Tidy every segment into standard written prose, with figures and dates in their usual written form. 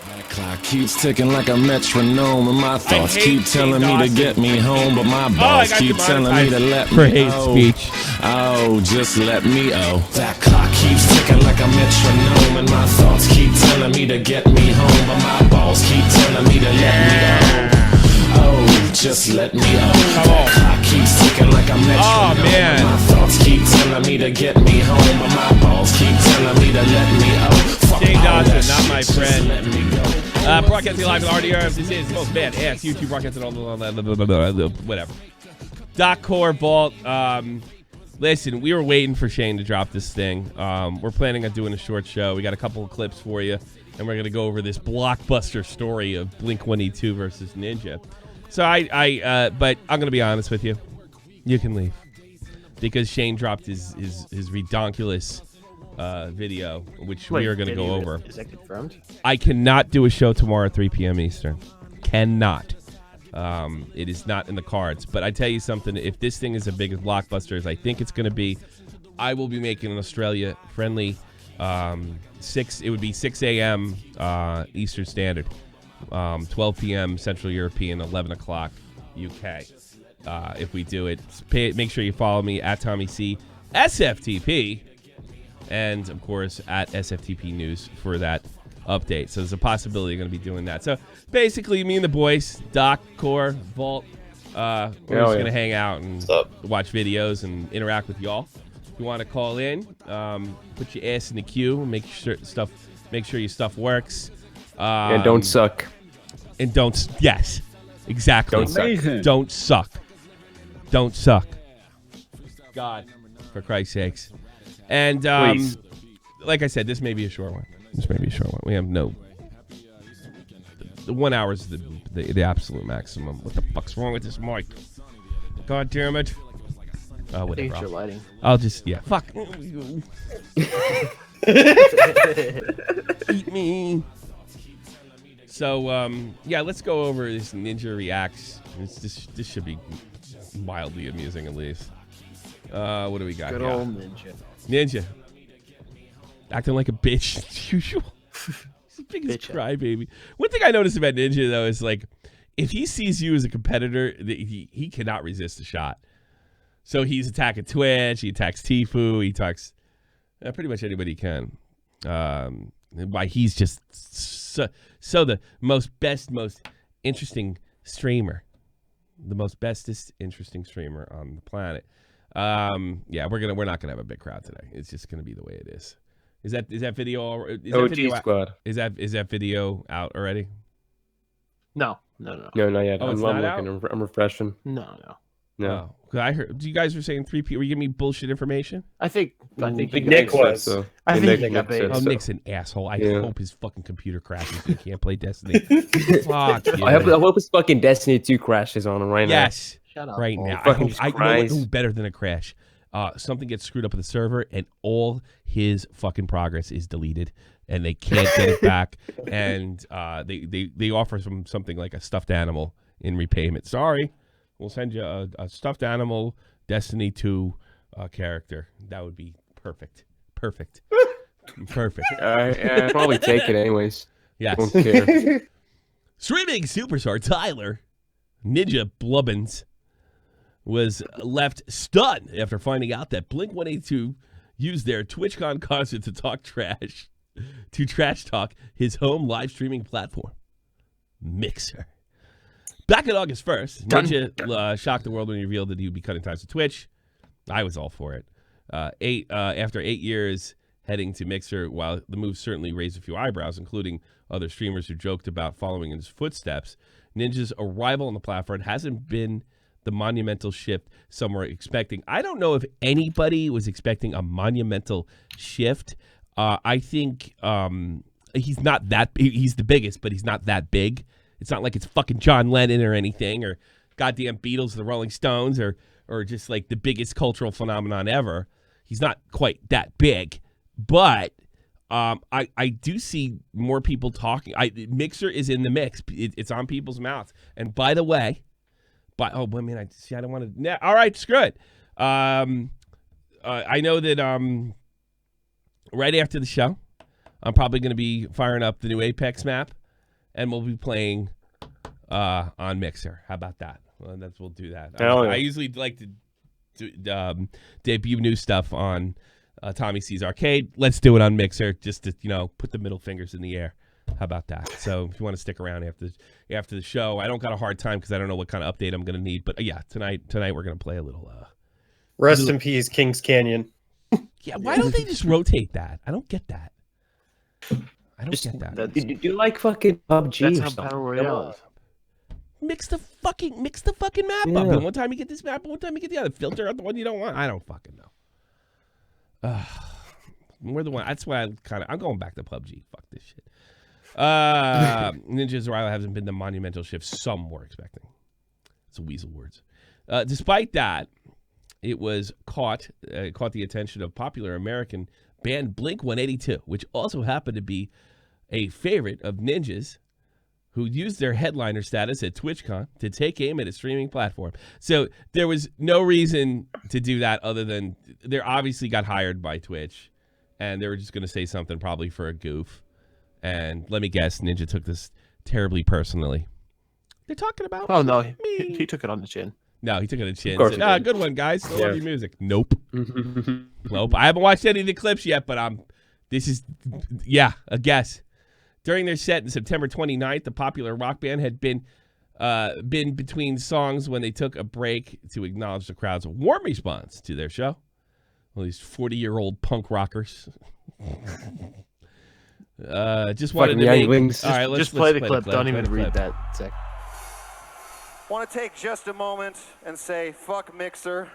That clock keeps ticking like a metronome, and my thoughts keep telling me to get me home, but my balls keep telling me to let me for hate speech. Oh, just let me That clock keeps ticking like a metronome, and my thoughts keep telling me to get me home, but my balls keep telling me to let me Oh, just let me That clock keeps ticking like a metronome. Oh, man. My thoughts keep telling me to get me home, but my balls keep telling me to let me Shane Dawson, not my friend. Broadcasting live with RDR. This is the most badass YouTube broadcasting all the whatever. Doc Core Vault. Listen, we were waiting for Shane to drop this thing. We're planning on doing a short show. We got a couple of clips for you, and we're going to go over this blockbuster story of Blink-182 versus Ninja. So but I'm going to be honest with you. You can leave. Because Shane dropped his redonkulous video, which we are going to go over. Is that confirmed? I cannot do a show tomorrow at 3 p.m. Eastern. Cannot. It is not in the cards. But I tell you something, if this thing is as big as blockbuster as I think it's going to be, I will be making an Australia-friendly it would be 6 a.m. Eastern Standard, 12 p.m. Central European, 11 o'clock UK. If we do it, make sure you follow me at Tommy C SFTP, and of course at SFTP News for that update. So there's a possibility you're going to be doing that. So basically, me and the boys, Doc, Core, Vault, we're just going to hang out and watch videos and interact with y'all. If you want to call in, put your ass in the queue, make sure your stuff works. And don't suck. And don't. Yes, exactly. Don't suck. Don't suck. God, for Christ's sakes. And like I said, this may be a short one. We have no. The 1 hour is the absolute maximum. What the fuck's wrong with this mic? God damn it. Oh, whatever. I think it's your lighting. I'll just, fuck. Eat me. So, let's go over this Ninja Reacts. This should be mildly amusing, at least. What do we got here? Good old Ninja. Ninja. Acting like a bitch as usual. He's the biggest crybaby. One thing I noticed about Ninja, though, is, like, if he sees you as a competitor, he cannot resist a shot. So he's attacking Twitch, he attacks Tfue, he attacks pretty much anybody he can. Why he's just so the most interesting streamer. The most bestest interesting streamer on the planet. We're not gonna have a big crowd today. It's just gonna be the way it is. Is that video? Squad. Is that video out already? No, not yet. Oh, I'm looking. I'm refreshing. No. Oh, I heard. You guys were saying 3 p. Were you giving me bullshit information? I think Nick was. I think he Nick got bait. Oh, Nick's an asshole. I hope his fucking computer crashes and he can't play Destiny. Fuck you. I hope his fucking Destiny 2 crashes on him right now. Yes. Shut up. Right now. I know better than a crash. Something gets screwed up with the server and all his fucking progress is deleted and they can't get it back. And they offer something like a stuffed animal in repayment. Sorry. We'll send you a stuffed animal Destiny 2 character. That would be perfect. Perfect. I'd probably take it anyways. Yes. Don't care. Streaming superstar Tyler Ninja Blubbins was left stunned after finding out that Blink-182 used their TwitchCon concert to trash talk his home live streaming platform, Mixer. Back on August 1st, Ninja shocked the world when he revealed that he would be cutting ties with Twitch. I was all for it. After 8 years heading to Mixer, while the move certainly raised a few eyebrows, including other streamers who joked about following in his footsteps, Ninja's arrival on the platform hasn't been the monumental shift some were expecting. I don't know if anybody was expecting a monumental shift. I think he's not that. He's the biggest, but he's not that big. It's not like it's fucking John Lennon or anything, or goddamn Beatles, the Rolling Stones, or just like the biggest cultural phenomenon ever. He's not quite that big, but I do see more people talking. Mixer is in the mix. It's on people's mouths. And by the way, I don't want to. All right, screw it. I know that right after the show, I'm probably going to be firing up the new Apex map. and we'll be playing on Mixer. How about that? Well, we'll do that. Hell yeah. I usually like to debut new stuff on Tommy C's Arcade. Let's do it on Mixer, just to put the middle fingers in the air. How about that? So if you want to stick around after the show, I don't got a hard time because I don't know what kind of update I'm going to need. But yeah, tonight we're going to play a little. Rest in peace, Kings Canyon. Yeah, why don't they just rotate that? I don't get that. I don't get that. You like fucking PUBG That's or how something? Battle Royale is. Mix the fucking map up. And one time you get this map, one time you get the other. Filter out the one you don't want. I don't fucking know. We're the one. That's why I'm going back to PUBG. Fuck this shit. Ninja's arrival hasn't been the monumental shift some were expecting. It's weasel words. Despite that, it was caught the attention of popular American band Blink-182, which also happened to be a favorite of Ninja's, who used their headliner status at TwitchCon to take aim at a streaming platform. So there was no reason to do that other than they obviously got hired by Twitch, and they were just going to say something probably for a goof. And let me guess, Ninja took this terribly personally. They're talking about me. He took it on the chin. No, he took it on the chin. Of course Said, good one, guys. Still love your music. Nope. Nope. I haven't watched any of the clips yet, but a guess. During their set on September 29th, the popular rock band had been between songs when they took a break to acknowledge the crowd's warm response to their show. Well, these 40-year-old punk rockers. Just wanted to make... Wings. All right, let's play the clip. Don't Play even the read clip. that sec. Want to take just a moment and say, fuck Mixer.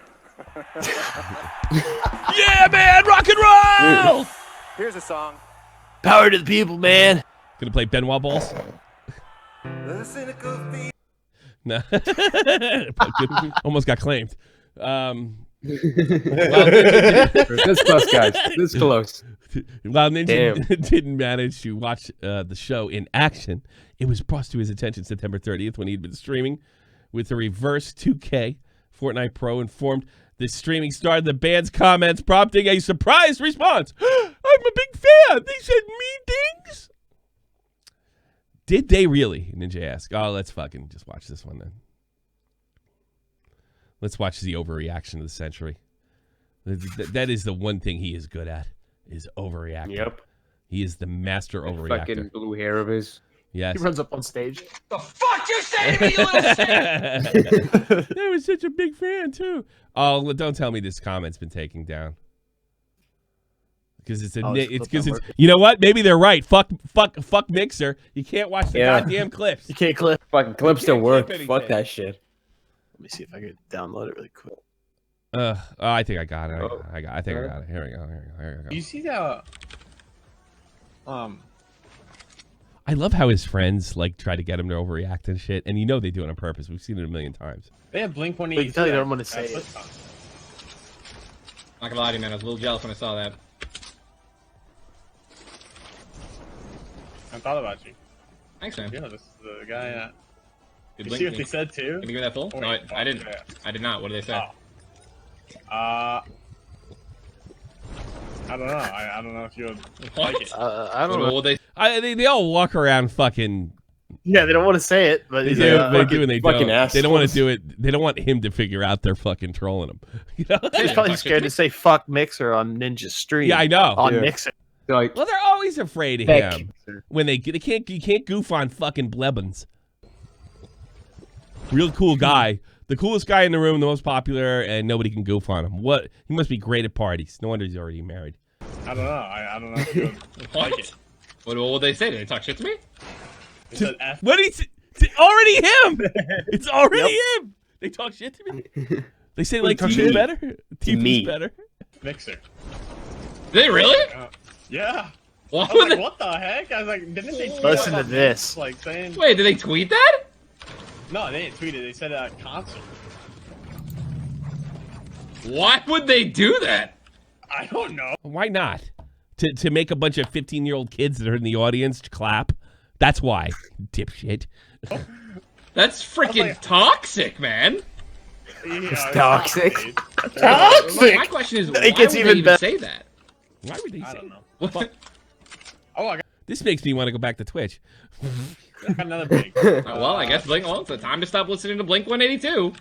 Yeah, man! Rock and roll! Here's a song. Power to the people, man. Gonna play Benoit balls? The cynical thief. No. Almost got claimed. This close, guys. This close. While Ninja didn't manage to watch the show in action, it was brought to his attention September 30th when he'd been streaming with the Reverse 2K. Fortnite Pro informed the streaming started the band's comments, prompting a surprise response. I'm a big fan. They said mean things. Did they really? Ninja asked. Oh, let's fucking just watch this one then. Let's watch the overreaction of the century. That is the one thing he is good at, is overreacting. Yep. He is the master overreactor. Fucking blue hair of his. Yes. He runs up on stage. The fuck you say to me, you little shit? I was such a big fan too. Oh, don't tell me this comment's been taken down. Because it's you know what? Maybe they're right. Fuck Mixer. You can't watch the goddamn clips. You can't clip. Fucking clips don't work. clip anything. Fuck that shit. Let me see if I can download it really quick. I think I got it. Oh. I got it. Here we go. You see that? I love how his friends try to get him to overreact and shit, and they do it on purpose. We've seen it a million times. They have Blink-182. But you can tell you don't want to say it. Not gonna lie to you, man. I was a little jealous when I saw that. I thought about you. Thanks, man. Yeah, this is the guy. Did You Blink see what they said too? Can you give me that full? Oh, No, wait, I didn't. yeah. I did not. What did they say? I don't know. I don't know if you would What? like it. I don't know. What would they? They all walk around fucking. Yeah, they don't want to say it, but They do, they do, and they fucking don't. assholes. They don't want to do it. They don't want him to figure out they're fucking trolling him. he's probably scared to say "fuck Mixer" on Ninja's stream. Yeah, I know. On Yeah. Mixer. Like, Well, they're always afraid of Heck. him when you can't goof on fucking Blebens. Real cool guy, the coolest guy in the room, the most popular, and nobody can goof on him. What? He must be great at parties. No wonder he's already married. I don't know. I don't know if you would like What? it. What would they say? Did they talk shit to me? They said F. What? Already him. It's already him. They talk shit to me. They say talk Tifu's shit? better. Tifu's me. better. Mixer. Did they really? Yeah. Why I would was like, they? what the heck? I was like, didn't they tweet Listen about to this. Like saying. Wait, did they tweet that? No, they didn't tweet it. They said at a concert. Why would they do that? I don't know. Why not? To make a bunch of 15-year-old kids that are in the audience clap. That's why, dipshit. That's freaking like- toxic, man. It's toxic. My question is, why It gets would even they even better. say that? Why would they I say don't that? know. What? Oh, I got This makes me want to go back to Twitch. Another big. Well, I guess Blink. Well, it's the time to stop listening to Blink 182.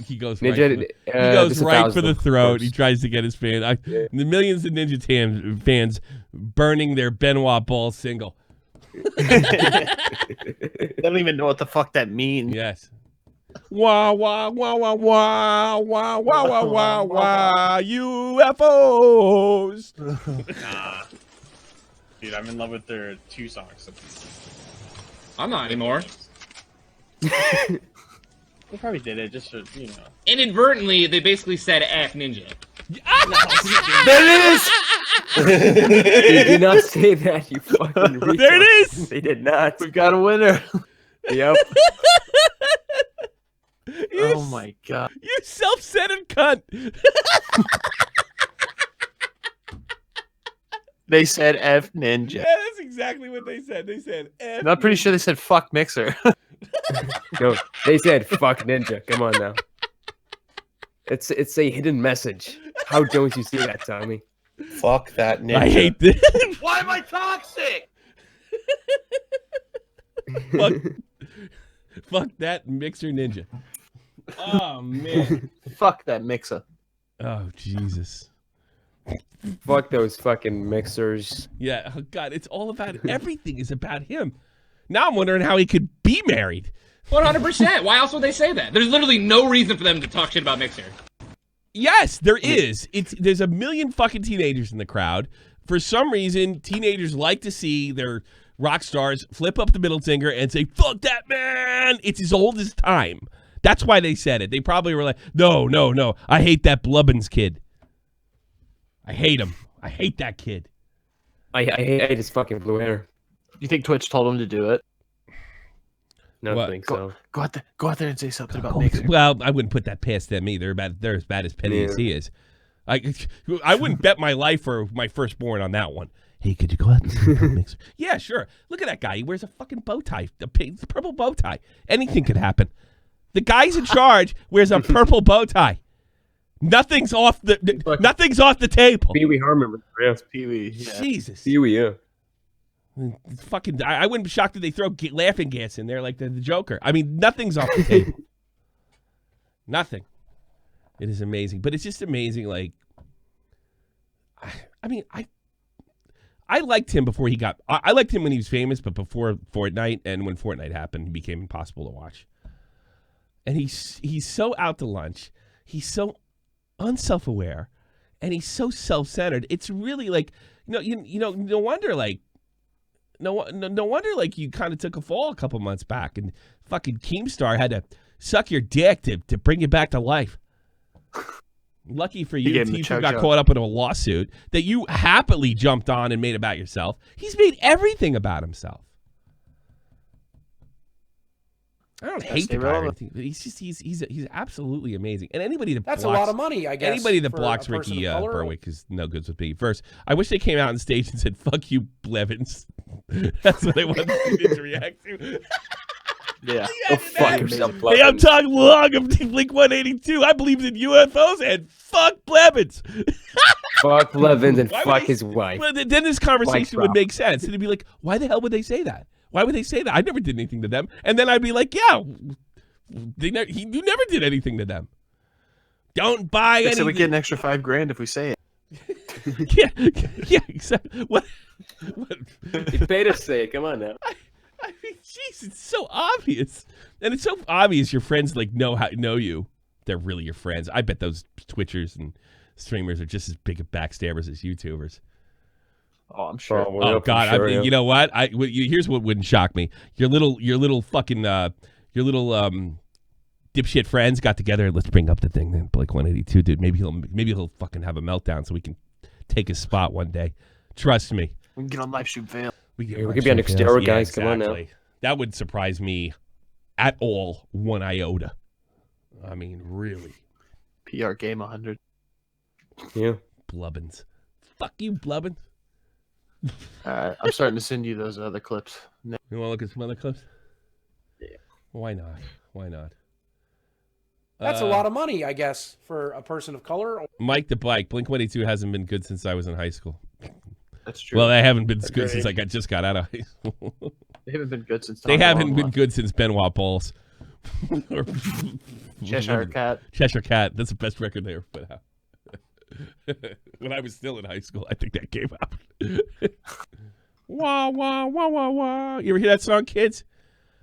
He goes Ninja, right, he goes just right 1,000, for the of throat. course. He tries to get his fan. The millions of Ninja fans burning their Benoit Ball single. They don't even know what the fuck that means. Yes. Wah wah wah wah wah wah wah wah wah wah UFOs. Nah. Dude, I'm in love with their 2 songs. I'm not anymore. They probably did it just to, you know. Inadvertently, they basically said F Ninja. There it is! They did not say that, you fucking retard. There it is. They did not. We've got a winner. Yep. Oh my god. You self-centered cunt. They said F Ninja. Yeah, that's exactly what they said. They said F. And I'm pretty sure they said fuck Mixer. No, they said fuck Ninja. Come on now. It's a hidden message. How don't you see that, Tommy? Fuck that Ninja. I hate this. Why am I toxic? Fuck that Mixer Ninja. Oh man. Fuck that Mixer. Oh Jesus. Fuck those fucking mixers. Yeah. Oh God. It's all about everything is about him. Now I'm wondering how he could be married. 100%. Why else would they say that? There's literally no reason for them to talk shit about Mixer. Yes, there is. There's a million fucking teenagers in the crowd. For some reason, teenagers like to see their rock stars flip up the middle finger and say, fuck that man. It's as old as time. That's why they said it. They probably were like, no. I hate that Blubbins kid. I hate him. I hate that kid. I hate his fucking blue hair. You think Twitch told him to do it? No, What? I think so. Go out there and say something about Mixer. Well, I wouldn't put that past them either. They're as bad as petty as he is. I wouldn't bet my life for my firstborn on that one. Hey, could you go out and see about Mixer? Yeah, sure. Look at that guy. He wears a fucking bow tie, a purple bow tie. Anything could happen. The guy's in charge wears a purple bow tie. Nothing's off the table. Pee Wee Herman. Yeah. Pee-wee. Yeah. Jesus. Pee Wee, yeah. Fucking, I wouldn't be shocked if they throw laughing gas in there like the Joker. I mean, nothing's off the table. Nothing. It is amazing, but it's just amazing. Like, I liked him before he got. I liked him when he was famous, but before Fortnite, and when Fortnite happened, he became impossible to watch. And he's so out to lunch. He's so unself-aware, and he's so self-centered. It's really like, no wonder like. No wonder, like, you kind of took a fall a couple months back, and fucking Keemstar had to suck your dick to bring you back to life. Lucky for you, Tifa got caught up in a lawsuit that you happily jumped on and made about yourself. He's made everything about himself. I don't hate the guy or anything, but he's absolutely amazing. And anybody that That's a lot of money, I guess. Anybody that for blocks a person Ricky of color. Berwick is no goods with me. First, I wish they came out on stage and said, fuck you, Blevins. That's what I wanted to react to. Yeah. Go fuck yourself, Hey, I'm talking long of Blink 182. I believe in UFOs and fuck Blevins. Fuck Levins and Why would fuck they- his wife. Well, then this conversation would Rob. make sense. And it'd be like, why the hell would they say that? Why would they say that? I never did anything to them. And then I'd be like, yeah, you never did anything to them. Don't buy anything. So we get an extra $5,000 if we say it. yeah, exactly. What? You paid us to say it. Come on now. I mean, jeez, it's so obvious, and it's so obvious your friends like know you. They're really your friends. I bet those Twitchers and streamers are just as big of backstabbers as YouTubers. Oh, I'm sure. Oh God, sure, yeah. You know what? Here's what wouldn't shock me. Your little fucking dipshit friends got together and let's bring up the thing. Then Blink 182, dude. Maybe he'll fucking have a meltdown so we can take his spot one day. Trust me. We can get on live shoot fail. We could be on Xterra, guys. Come on now. That would surprise me at all, one iota. I mean, really. PR game 100. Yeah. Blubbins. Fuck you, Blubbins. I'm starting to send you those other clips. You want to look at some other clips? Yeah. Why not? Why not? That's a lot of money, I guess, for a person of color. Mike the Bike. Blink 182 hasn't been good since I was in high school. That's true. Well, they haven't been good Agreed. since I just got out of high school. They haven't been good since. They haven't been good since They haven't been good since. They Tom haven't DeLonge been left. good since Benoit Balls. Or- Cheshire Cat. Cheshire Cat. That's the best record they ever put out. When I was still in high school, I think that came out. Wah, wah, wah, wah, wah. You ever hear that song, kids?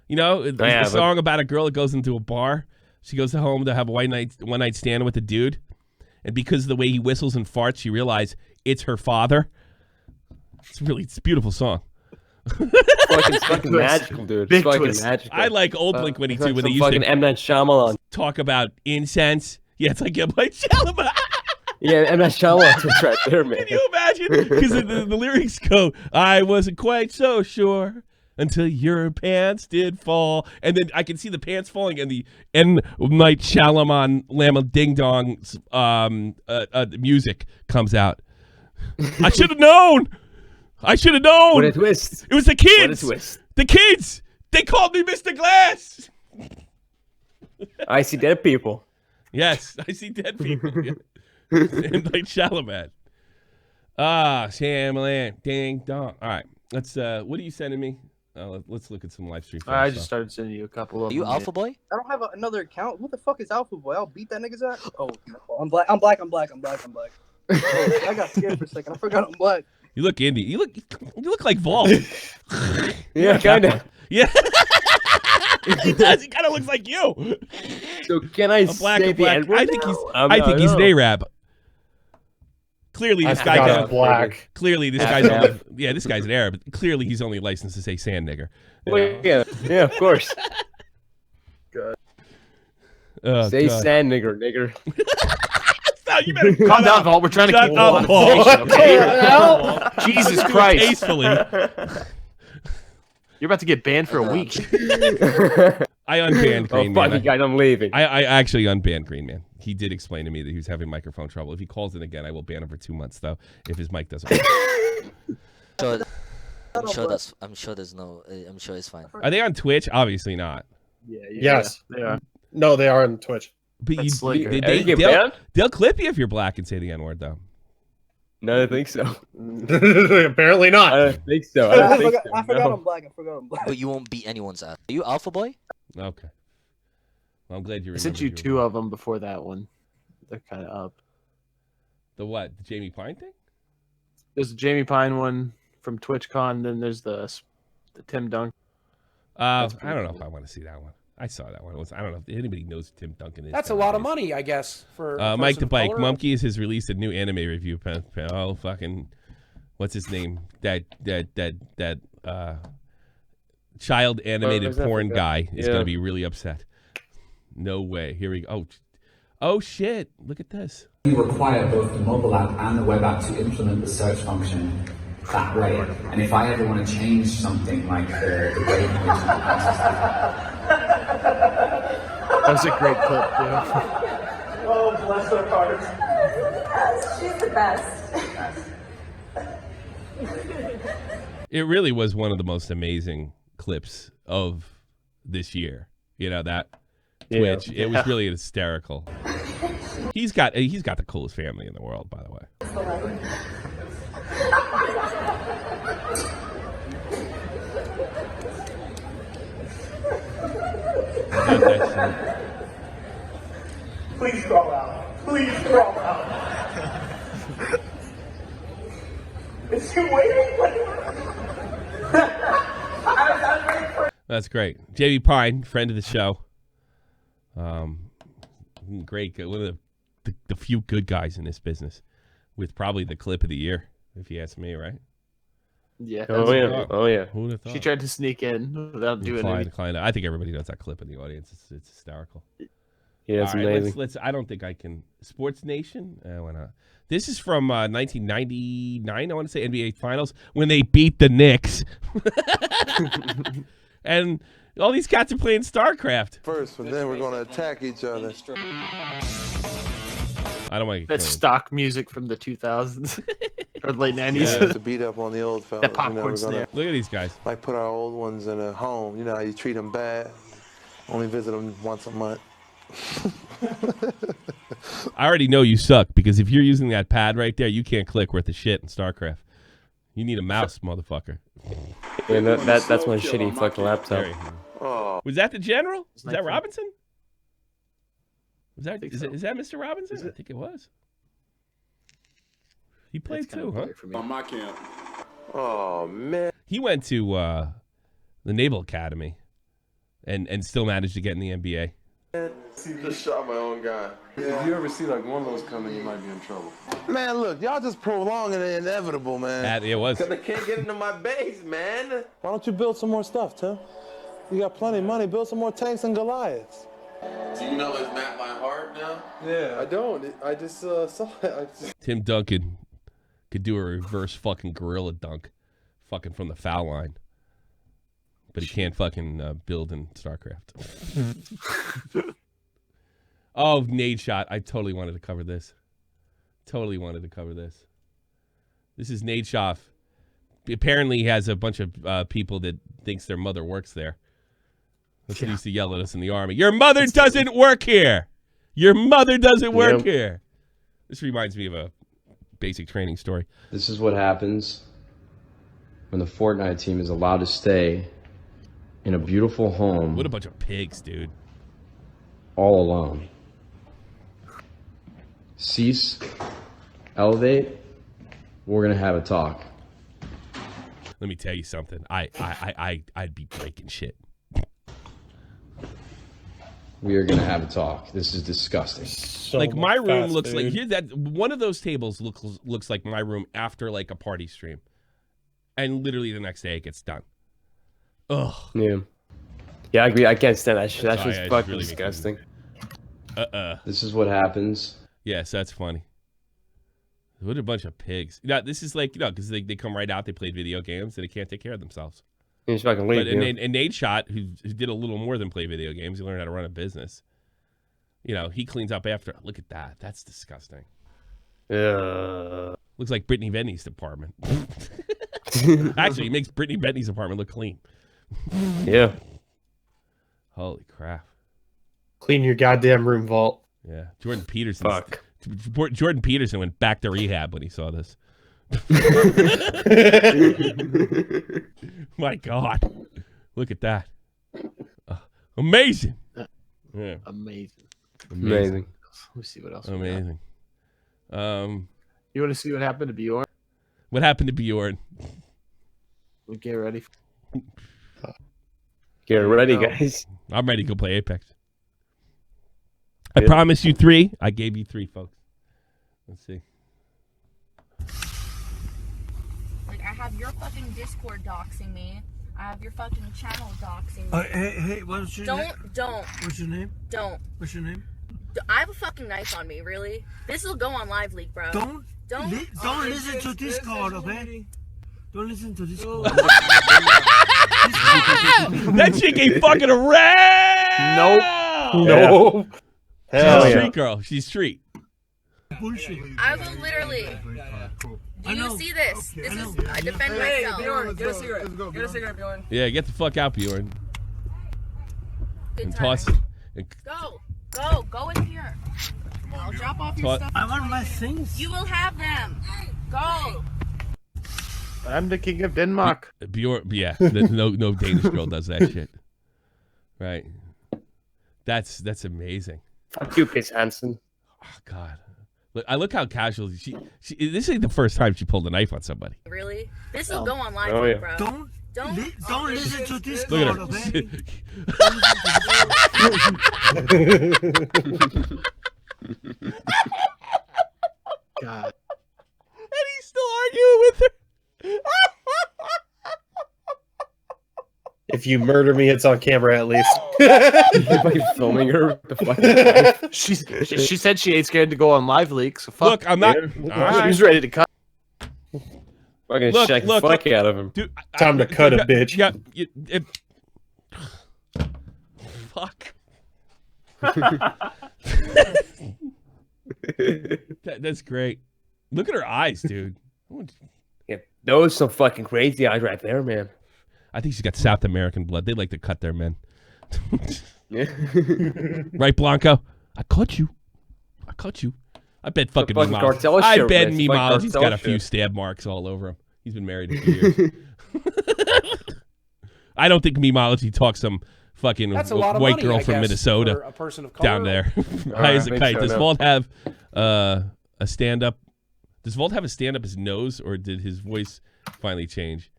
You know, it's a song about a girl that goes into a bar. She goes home to have a one night stand with a dude. And because of the way he whistles and farts, she realizes it's her father. It's a beautiful song. It's fucking magical, dude. Big It's fucking twist. magical. I like old Blink-182 It's like when they some used fucking to M. Night Shyamalan. talk about incense. Yeah, it's like M. Night Shyamalan. Yeah, M. Night Shyamalan's right there, man. Can you imagine? Because the lyrics go, I wasn't quite so sure until your pants did fall. And then I can see the pants falling and the M. Night Shyamalan Lama Ding Dong music comes out. I should have known. I should have known. What a twist. It was the kids. What a twist. The kids. They called me Mr. Glass. I see dead people. Yes, I see dead people. And like Shalaman. Shyamalan, ding dong. All right, let's. What are you sending me? Let's look at some live stream. I just started sending you a couple of. Are you them, Alpha Boy? I don't have another account. What the fuck is Alpha Boy? I'll beat that nigga's ass. Oh, I'm black. I'm black. Oh, I got scared for a second. I forgot I'm black. You look indie. You look like Vol. Yeah, kind of. Yeah. He does. He kind of looks like you. So can I say the N-word I think now? he's an Arab. Clearly, this guy got black. Clearly, this guy's only, this guy's an Arab. Clearly, he's only licensed to say sand nigger. Well, yeah, of course. Oh, Say God. sand nigger. No, you better Calm down, Vault. We're trying to Shut keep up, Vault. okay? Jesus Christ! Tastefully. You're about to get banned for a week. I unbanned Green Oh, fuck Man. you guys, I'm leaving. I actually unbanned Green Man. He did explain to me that he was having microphone trouble. If he calls in again, I will ban him for 2 months, though, if his mic doesn't work. I'm sure there's no. I'm sure it's fine. Are they on Twitch? Obviously not. Yes. they are. No, they are on Twitch. But That's slicker. they'll clip you if you're black and say the N-word, though. No, I don't think so. Apparently not. I don't think so. I forgot I'm black. But you won't beat anyone's ass. Are you Alpha Boy? Okay. Well, I'm glad you I remembered. sent you two of them before that one. They're kind of up. The what? The Jamie Pine thing? There's the Jamie Pine one from TwitchCon. Then there's the Tim Dunk. I don't know if I want to see that one. I saw that one. I don't know if anybody knows who Tim Duncan is. That's a lot of money, I guess, for a Mike person the of Bike. color. Mumkeys has released a new anime review. Oh, fucking, what's his name? That child animated porn guy is going to be really upset. No way. Here we go. Oh shit! Look at this. You require both the mobile app and the web app to implement the search function that way. And if I ever want to change something like the way That was a great clip, dude. Oh, bless her heart. She's the best. It really was one of the most amazing clips of this year. You know that Twitch. It was really hysterical. He's got the coolest family in the world, by the way. Please crawl out. Please crawl out. Is he waiting? That's great. JB Pine, friend of the show. Great. One of the few good guys in this business, with probably the clip of the year, if you ask me, right? Yeah. Oh yeah. Who would have thought? She tried to sneak in without doing anything. I think everybody knows that clip in the audience. It's hysterical. Yeah, it's All right, amazing. let's. I don't think I can. Sports Nation. Why not? This is from 1999. I want to say NBA Finals when they beat the Knicks. And all these cats are playing StarCraft. First, and then we're going to attack each other. I don't want to get That's clean. stock music from the 2000s or late 90s. Yeah, to beat up on the old fellas. That popcorn snare. Look at these guys. Like put our old ones in a home. You know how you treat them bad. Only visit them once a month. I already know you suck because if you're using that pad right there, you can't click worth a shit in StarCraft. You need a mouse, motherfucker. Yeah, that's my shitty fucking laptop. Was that the general? Was that Robinson? Is that Mr. Robinson? I think it was. He played too, huh? On my camp. Oh man. He went to the Naval Academy and still managed to get in the NBA. See, just shot my own guy. Yeah. If you ever see like one of those coming, you might be in trouble. Man, look, y'all just prolonging the inevitable, man. It was. Because they can't get into my base, man. Why don't you build some more stuff, Tim? You got plenty of money. Build some more tanks and Goliaths. Do you know his map by heart now? Yeah. I don't. I just saw it. Tim Duncan could do a reverse fucking gorilla dunk fucking from the foul line. But he can't fucking build in StarCraft. Oh, nade shot. I totally wanted to cover this. This is Nade Schaaf. Apparently he has a bunch of people that thinks their mother works there. That's what he used to yell at us in the Army. Your mother doesn't work here. Your mother doesn't work here. This reminds me of a basic training story. This is what happens when the Fortnite team is allowed to stay in a beautiful home. What a bunch of pigs, dude. All alone. Cease, elevate, we're going to have a talk. Let me tell you something. I'd be breaking shit. We are going to have a talk. This is disgusting. So like my room looks like here. That one of those tables looks like my room after like a party stream, and literally the next day it gets done. Ugh. Yeah. Yeah, I agree. I can't stand that shit. That shit's fucking really disgusting. This is what happens. Yes, that's funny. What a bunch of pigs. Yeah, this is like, because they come right out, they play video games, and they can't take care of themselves. He's fucking leave, and Nade Shot, who did a little more than play video games, he learned how to run a business. He cleans up after. Look at that. That's disgusting. Yeah. Looks like Brittany Benny's apartment. Actually, he makes Brittany Benny's apartment look clean. Yeah. Holy crap. Clean your goddamn room vault. Yeah. Jordan Peterson. Jordan Peterson went back to rehab when he saw this. My God. Look at that. Amazing. Yeah. Amazing. Amazing. Let me see what else. Amazing. You want to see what happened to Bjorn? What happened to Bjorn? We get ready. Get ready, guys. I'm ready to go play Apex. I promised you 3. I gave you 3, folks. Let's see. Like, I have your fucking Discord doxing me. I have your fucking channel doxing me. Hey, what's your name? Don't. What's your name? Don't. What's your name? I have a fucking knife on me, really? This will go on Live Leak, bro. Don't listen to Discord, okay? Don't listen to Discord. That chick ain't fucking around. Nope. She's a street girl. She's street. Bullshit. I will literally. Do you see this? This is. I defend myself. Bjorn, get a cigarette. Get a cigarette, Bjorn. Yeah, get the fuck out, Bjorn. Good And timing. toss. Go in here. I'll drop off your stuff. I want my things. You will have them. Go. I'm the king of Denmark. Bjorn, yeah. No Danish girl does that shit. Right. That's amazing. Fuck you, Piss Hansen. Oh God. Look how casual she. This ain't the first time she pulled a knife on somebody. Really? This will go on Live Leak, bro. Don't listen to this. Look at her. Okay? God. And he's still arguing with her. If you murder me, it's on camera at least. By filming her with the fucking She said she ain't scared to go on Live Leak, so fuck. Look, I'm not. She's ready to cut. Fucking shake the fuck out of him. Dude, Time to cut a bitch. Yeah. Fuck. That's great. Look at her eyes, dude. Yeah, those some fucking crazy eyes right there, man. I think she's got South American blood. They like to cut their men. Yeah. Right, Blanco? I caught you. I bet fucking cartel I shit, bet man. Meemology's got a cartel few shit. stab marks all over him. He's been married a few years. I don't think Memology talks some fucking That's a lot of white money, girl I from guess, Minnesota for a person of color. down there. High as a kite. Does Vault have a stand-up? Does Vault have a stand-up his nose, or did his voice finally change?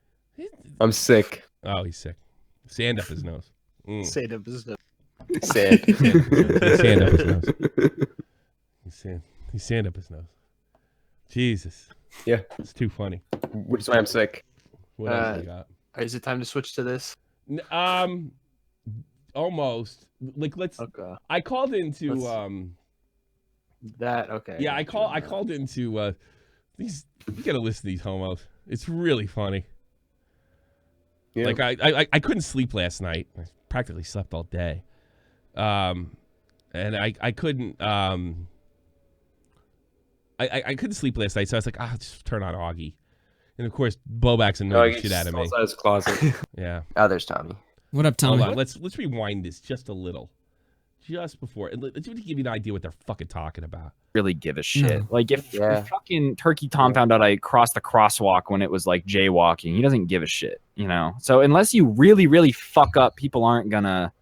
I'm sick. Oh, he's sick. Stand up his nose. Stand up his nose. Sad. Stand up his nose. He's stand up his nose. Jesus. Yeah. It's too funny. Which is why I'm sick. What else we got? Is it time to switch to this? Almost. Like let's. Okay. I called into that. Okay. Yeah, I called into these. You gotta listen to these homos. It's really funny. Yeah. Like I couldn't sleep last night. I practically slept all day. And I couldn't I couldn't sleep last night, so I was like, just turn on Augie. And of course, Bobak's annoyed the shit out of me. Outside his closet. Yeah. Oh, there's Tommy. What up, Tommy? Hold on, let's rewind this just a little. Just before, and let's give you an idea what they're fucking talking about. Really give a shit. No. Like if fucking Turkey Tom found out I crossed the crosswalk when it was like jaywalking, he doesn't give a shit, you know. So unless you really, really fuck up, people aren't gonna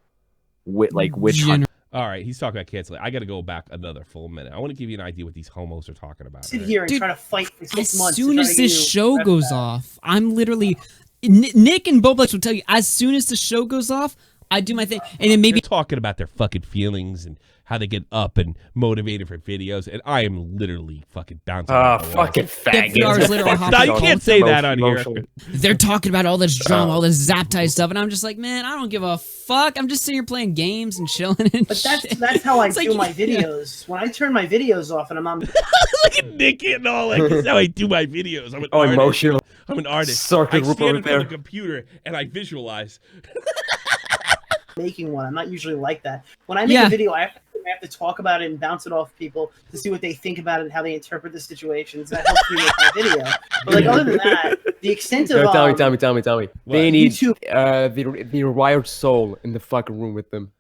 witch hunt. All right, he's talking about canceling. I got to go back another full minute. I want to give you an idea what these homos are talking about. Sit here and Dude, try to fight for 6 months. As soon as this show goes off, I'm literally Nick and Boblex will tell you. As soon as the show goes off, I do my thing, and then maybe they're talking about their fucking feelings and how they get up and motivated for videos, and I am literally fucking bouncing. Fucking faggot. No, you can't say that on here. They're talking about all this drama, all this Zaptai stuff, and I'm just like, man, I don't give a fuck. I'm just sitting here playing games and chilling. And But that's how I do my videos. When I turn my videos off and I'm on. Look at Nick getting all like, this is how I do my videos. I'm an artist. Emotional. I'm an artist. Circle I group stand over in front of there. the computer and I visualize. Making one. I'm not usually like that. When I make a video, I have to talk about it and bounce it off people to see what they think about it and how they interpret the situations. That helps me make my video. But like other than that, the extent of Tommy. They need the wired soul in the fucking room with them.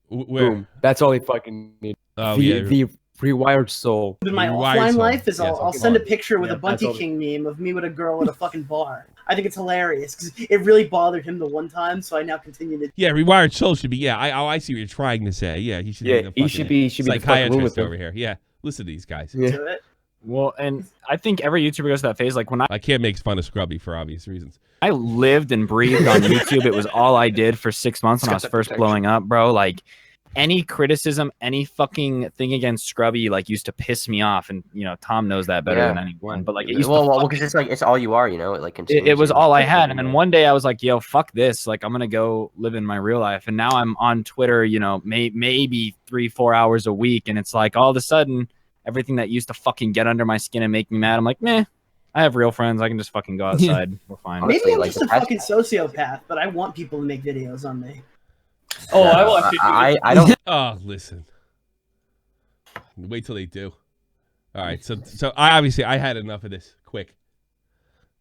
Where? Boom. That's all they fucking need. Oh, the rewired soul. in my offline life is I'll send a picture with a Bunty King meme of me with a girl at a fucking bar. I think it's hilarious because it really bothered him the one time, so I now continue to. Yeah, rewired soul should be. Yeah, I see what you're trying to say. Yeah, he should. Yeah, be he should be the fucking room with psychiatrist over here. Yeah, listen to these guys. Yeah. Well, and I think every YouTuber goes to that phase. Like when I can't make fun of Scrubby for obvious reasons. I lived and breathed on YouTube. It was all I did for 6 months when I was first blowing up, bro. Like any criticism, any fucking thing against Scrubby, like used to piss me off. And you know, Tom knows that better than anyone. But like, it used well, because it's like it's all you are, you know. It like it was all I had. And then one day I was like, yo, fuck this. Like I'm gonna go live in my real life. And now I'm on Twitter, you know, maybe 3-4 hours a week. And it's like all of a sudden, everything that used to fucking get under my skin and make me mad, I'm like, meh. I have real friends. I can just fucking go outside. We're fine. Maybe I'm just a fucking sociopath, but I want people to make videos on me. Oh, I will actually. I don't. Oh, listen. Wait till they do. All right, so I had enough of this. Quick.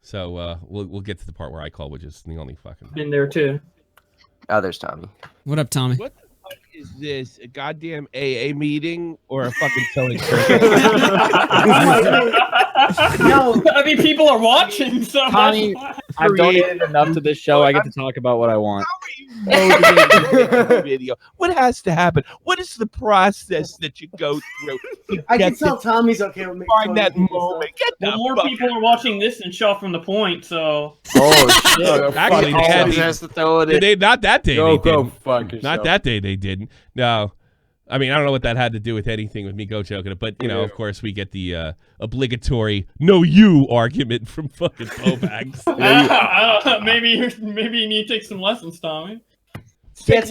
So we'll get to the part where I call, which is the only fucking. Been there too. Oh, there's Tommy. What up, Tommy? What the fuck is this? A goddamn AA meeting or a fucking selling? No, I mean people are watching. So Tommy, I've donated enough to this show. I get to talk about what I want. Video. What has to happen? What is the process that you go through? I can tell Tommy's okay with me. Find that moment. Get the more people are watching this than Shaw from the Point. So. Oh shit! Actually, they has to throw it in. Not that day. Go they didn't. fuck Not yourself. that day. They didn't. No. I mean, I don't know what that had to do with anything with me go joking it, but you know, of course, we get the obligatory "no you" argument from fucking Kovacs. Maybe you need to take some lessons, Tommy. I'm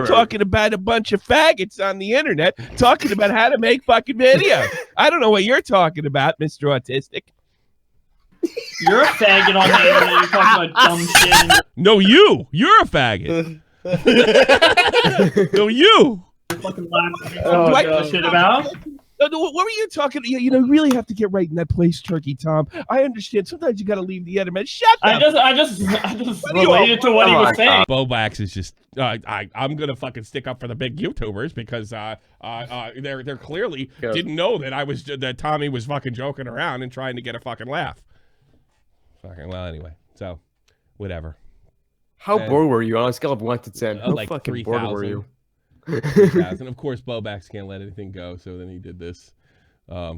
talking about a bunch of faggots on the internet talking about how to make fucking videos. I don't know what you're talking about, Mr. Autistic. You're a faggot on the internet. You're talking about dumb shit. No, you're a faggot. No, you. Fucking laughing. Shit about. What were you talking? You know, you really have to get right in that place, Turkey Tom. I understand. Sometimes you got to leave the internet. Shut up. I just related to what he was saying. Bobax is just. I'm gonna fucking stick up for the big YouTubers because they're clearly didn't know that that Tommy was fucking joking around and trying to get a fucking laugh. Fucking well, anyway. So, whatever. How And- bored were you on a scale of 1 to 10? How like fucking bored were you? 3,000. Of course, Bobax can't let anything go, so then he did this.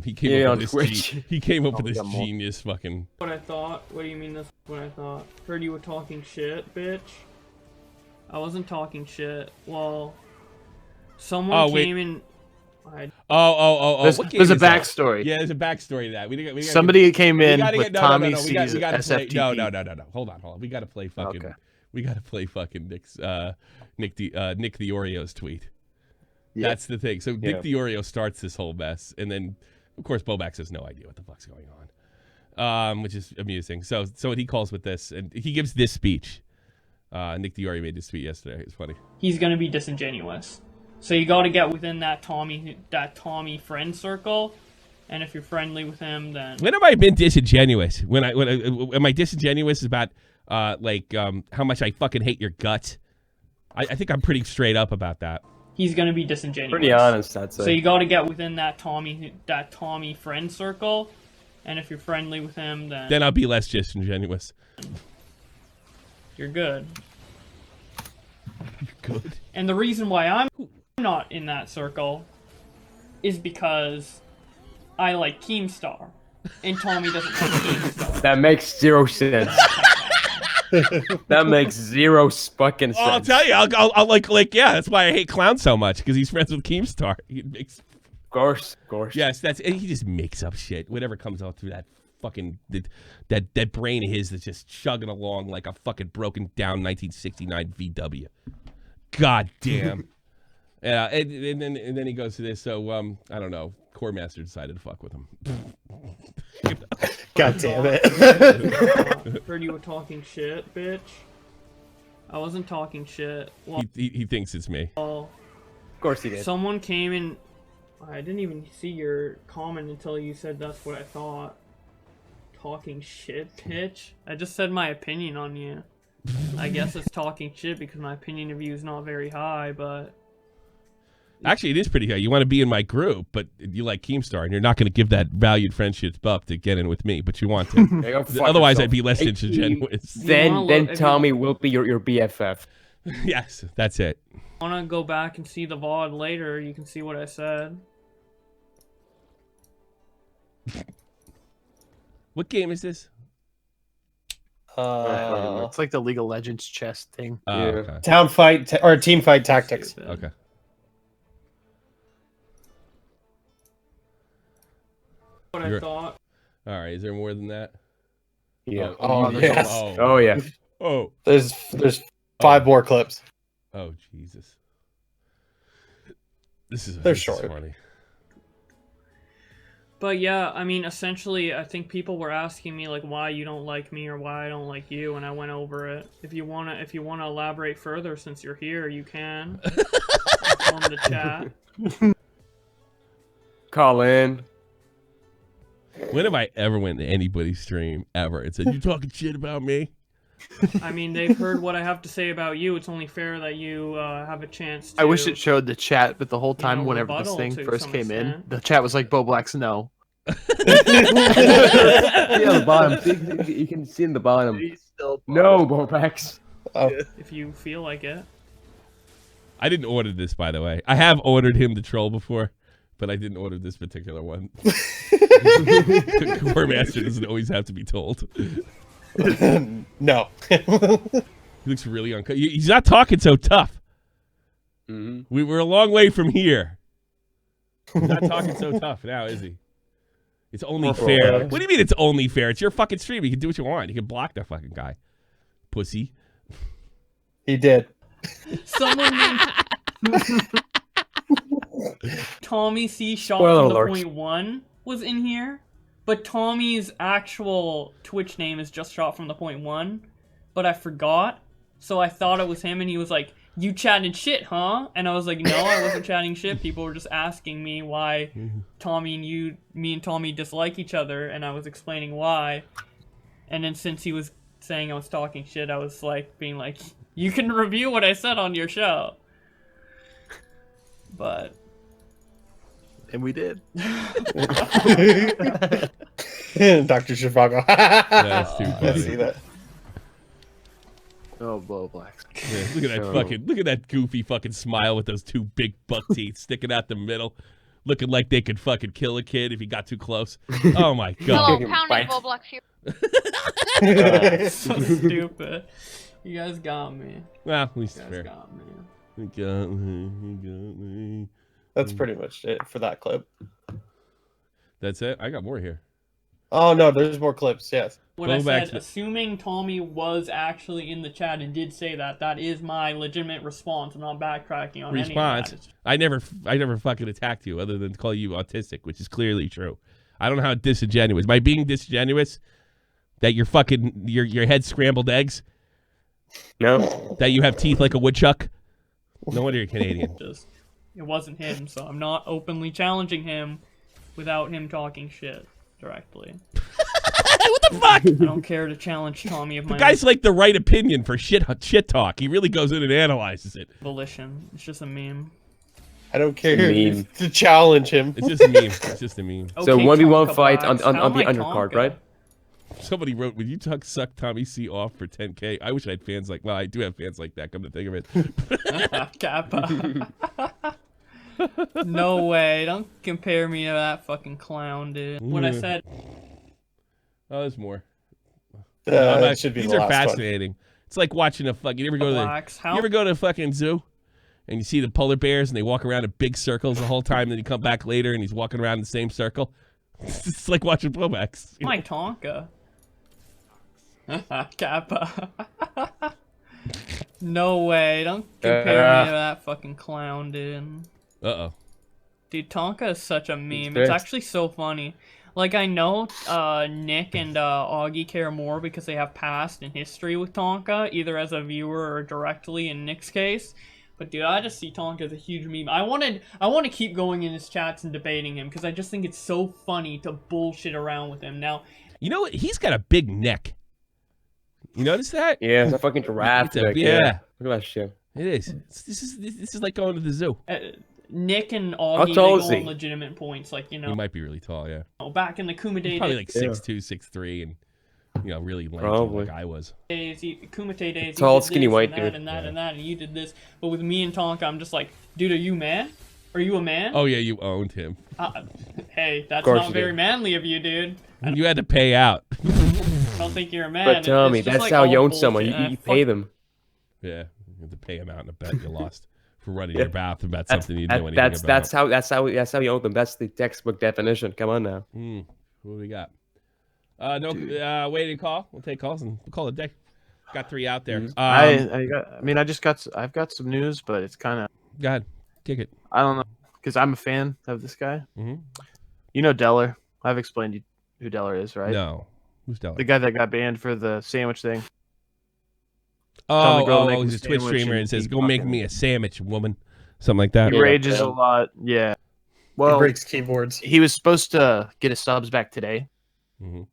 He came up with this. He came up with this genius fucking. What I thought? What do you mean this? What I thought? Heard you were talking shit, bitch. I wasn't talking shit. Well, someone came in. There's a backstory. Yeah, there's a backstory to that. Somebody came in with Tommy C's SFTP. SFTP. No. Hold on. We gotta play fucking. Okay. We gotta play fucking Nick the Oreo's tweet. Yeah. That's the thing. So Nick the Oreo starts this whole mess, and then of course Bobax has no idea what the fuck's going on, which is amusing. So what he calls with this, and he gives this speech. Nick the Oreo made this tweet yesterday. It's funny. He's gonna be disingenuous. So you got to get within that Tommy friend circle, and if you're friendly with him, then. When have I been disingenuous? Am I disingenuous about how much I fucking hate your guts? I think I'm pretty straight up about that. He's gonna be disingenuous. Pretty honest, I'd say. So you got to get within that Tommy friend circle, and if you're friendly with him, then. I'll be less disingenuous. You're good. You're good. And the reason why I'm not in that circle is because I like Keemstar, and Tommy doesn't like Keemstar. That makes 0 sense. That makes 0 fucking sense. I'll tell you, I'll yeah. That's why I hate Clown so much, because he's friends with Keemstar. He makes. Of course. Yes, he just makes up shit. Whatever comes out through that fucking that brain of his that's just chugging along like a fucking broken down 1969 VW. God damn. Yeah, and then he goes to this. So I don't know. Core Master decided to fuck with him. God damn it! Heard you were talking shit, bitch. I wasn't talking shit. Well, he thinks it's me. Well, of course he did. Someone came in. I didn't even see your comment until you said that's what I thought. Talking shit, bitch. I just said my opinion on you. I guess it's talking shit because my opinion of you is not very high, but. Actually, it is pretty high. You want to be in my group, but you like Keemstar, and you're not going to give that valued friendship buck to get in with me, but you want to. Otherwise, I'd be less disingenuous. Then Tommy will be your BFF. Yes, that's it. Want to go back and see the VOD later? You can see what I said. What game is this? It's like the League of Legends chess thing. Okay. Town fight or team fight tactics. Okay. What I thought. All right. Is there more than that? Yeah. Yes. Oh yeah. Oh. There's 5 more clips. Oh Jesus. This is short. Funny. But yeah, I mean, essentially, I think people were asking me like why you don't like me or why I don't like you, and I went over it. If you wanna elaborate further, since you're here, you can. Tell them to chat. Call in. When have I ever went to anybody's stream ever and said, "You talking shit about me"? I mean, they've heard what I have to say about you. It's only fair that you have a chance to... I wish it showed the chat, but the whole time whenever this rebuttal thing to first some came in, extent. the chat was like, Boblax, no. Yeah, the bottom. You can see in the bottom. No, Bobax. If you feel like it. I didn't order this, by the way. I have ordered him to troll before, but I didn't order this particular one. The Core Master doesn't always have to be told. No. He looks really uncomfortable. He's not talking so tough. Mm-hmm. We were a long way from here. He's not talking so tough now, is he? It's only fair. What do you mean it's only fair? It's your fucking stream. You can do what you want. You can block that fucking guy. Pussy. He did. Someone named Tommy C. Shot Spoiler from the alert. Point One was in here, but Tommy's actual Twitch name is just Shot from the Point One, but I forgot, so I thought it was him, and he was like, "You chatting shit, huh?" And I was like, "No, I wasn't chatting shit. People were just asking me why me and Tommy dislike each other, and I was explaining why." And then since he was saying I was talking shit, I was like being like, "You can review what I said on your show." But and we did. Dr. Zhivago. That's too I funny. see that. Oh, blow blacks. Yeah, look at that goofy fucking smile with those two big buck teeth sticking out the middle, looking like they could fucking kill a kid if he got too close. Oh my god. Hello, pounding bull blocks here. So stupid. You guys got me. Well, at least it's You guys fair. got me. You got me. That's pretty much it for that clip. That's it. I got more here. Oh no, there's more clips. Yes. What I said, assuming Tommy was actually in the chat and did say that, that is my legitimate response. I'm not backtracking on Response. any of that. I never fucking attacked you other than to call you autistic, which is clearly true. I don't know how disingenuous. By being disingenuous, that you're fucking your head scrambled eggs. No. That you have teeth like a woodchuck. No wonder you're Canadian. It wasn't him, so I'm not openly challenging him without him talking shit directly. What the fuck? I don't care to challenge Tommy of The my guy's like the right opinion for shit talk. He really goes in and analyzes it. volition. It's just a meme. I don't care Meme. to challenge him. It's just a meme. It's just a meme. So Okay, 1v1 Tonka fight on Blacks. How the am I undercard, Tonka? right? Somebody wrote, "Would you suck Tommy C off for 10K?" I wish I had fans like. Well, I do have fans like that. Come to think of it. Kappa. No way. Don't compare me to that fucking clown, dude. What I said. Oh, there's more. That should be These the are last one. fascinating. It's like watching a fucking. You ever go to Blacks. you ever go to a fucking zoo, and you see the polar bears and they walk around in big circles the whole time, and then you come back later and he's walking around in the same circle. It's like watching blowbacks. My Tonka. Kappa. No way. Don't compare me to that fucking clown, dude. Uh-oh. Dude, Tonka is such a meme. It's It's actually so funny. Like, I know Nick and Augie care more because they have past and history with Tonka, either as a viewer or directly in Nick's case. But dude, I just see Tonka as a huge meme. I want to keep going in his chats and debating him because I just think it's so funny to bullshit around with him. Now, You know what? He's got a big neck. You notice that? Yeah, it's a fucking giraffe. It's a- neck, yeah. Look at that shit. It is. This is like going to the zoo. Nick and How Augie, they tall go is he? on legitimate points. Like, you know, He might be really tall, yeah. back in the Kumite Probably like days, 6'2", 6'3", and really lanky Probably. like I was. Kumite days, Tall, you did skinny this white and that dude. and that and that, and you did this. But with me and Tonka, I'm just like, dude, are you a man? Are you a man? Oh yeah, you owned him. Hey, that's course not you very did. manly of you, dude. You had to pay out. I don't think you're a man. But Tommy, It's just that's like how you all own someone. bullshit. You pay them. Yeah, you had to pay him out in a bet you lost for running your mouth about something you That- didn't know anything about. that's how you own them. That's the textbook definition. Come on now. What do we got? Waiting call. We'll take calls and we'll call it a day. Got 3 out there. I've got some news, but it's kind of. Go ahead, kick it. I don't know because I'm a fan of this guy. Mhm. You know Deller. I've explained who Deller is, right? No, who's Deller? The guy that got banned for the sandwich thing. Telling the girl to make him He's a Twitch sandwich streamer and and says, he "Go make fucking- me a sandwich, woman," something like that. He rages a lot. Yeah. Well, breaks keyboards. He was supposed to get his subs back today. Mhm. And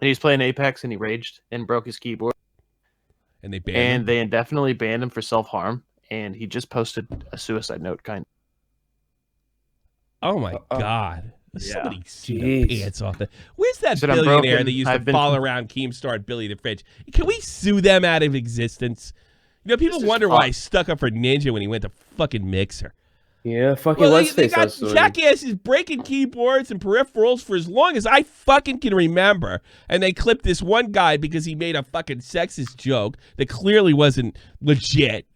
he was playing Apex and he raged and broke his keyboard. And they banned And him? they indefinitely banned him for self-harm. And he just posted a suicide note, kind of. Oh my god! Somebody sue the Jeez. pants off that. Where's that Said, "I'm billionaire broken. that used I've to been- follow around Keemstar and Billy the Fridge? Can we sue them out of existence? You know, people This is wonder why fun. he stuck up for Ninja when he went to fucking Mixer. Yeah, fucking Well, let's they face got that story. jackasses breaking keyboards and peripherals for as long as I fucking can remember. And they clipped this one guy because he made a fucking sexist joke that clearly wasn't legit.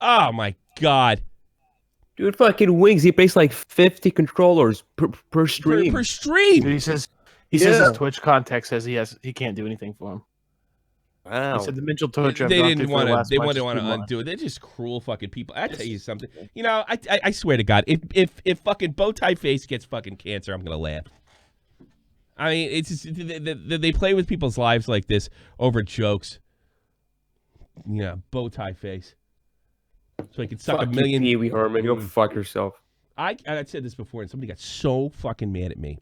Oh my god. Dude, fucking Wings, he plays like 50 controllers per stream. Per stream. Dude, he says Yeah. his Twitch context says he can't do anything for him. Wow. He said the mental torture I've They gone didn't through for want the to. last They month want is to too much. undo it. They're just cruel fucking people. I tell you something. You know, I swear to God, if fucking Bowtie Face gets fucking cancer, I'm gonna laugh. I mean, it's just, they play with people's lives like this over jokes. Yeah, Bowtie Face. So he could suck Fuck a million. Pee Wee Herman, go fuck yourself. I said this before, and somebody got so fucking mad at me.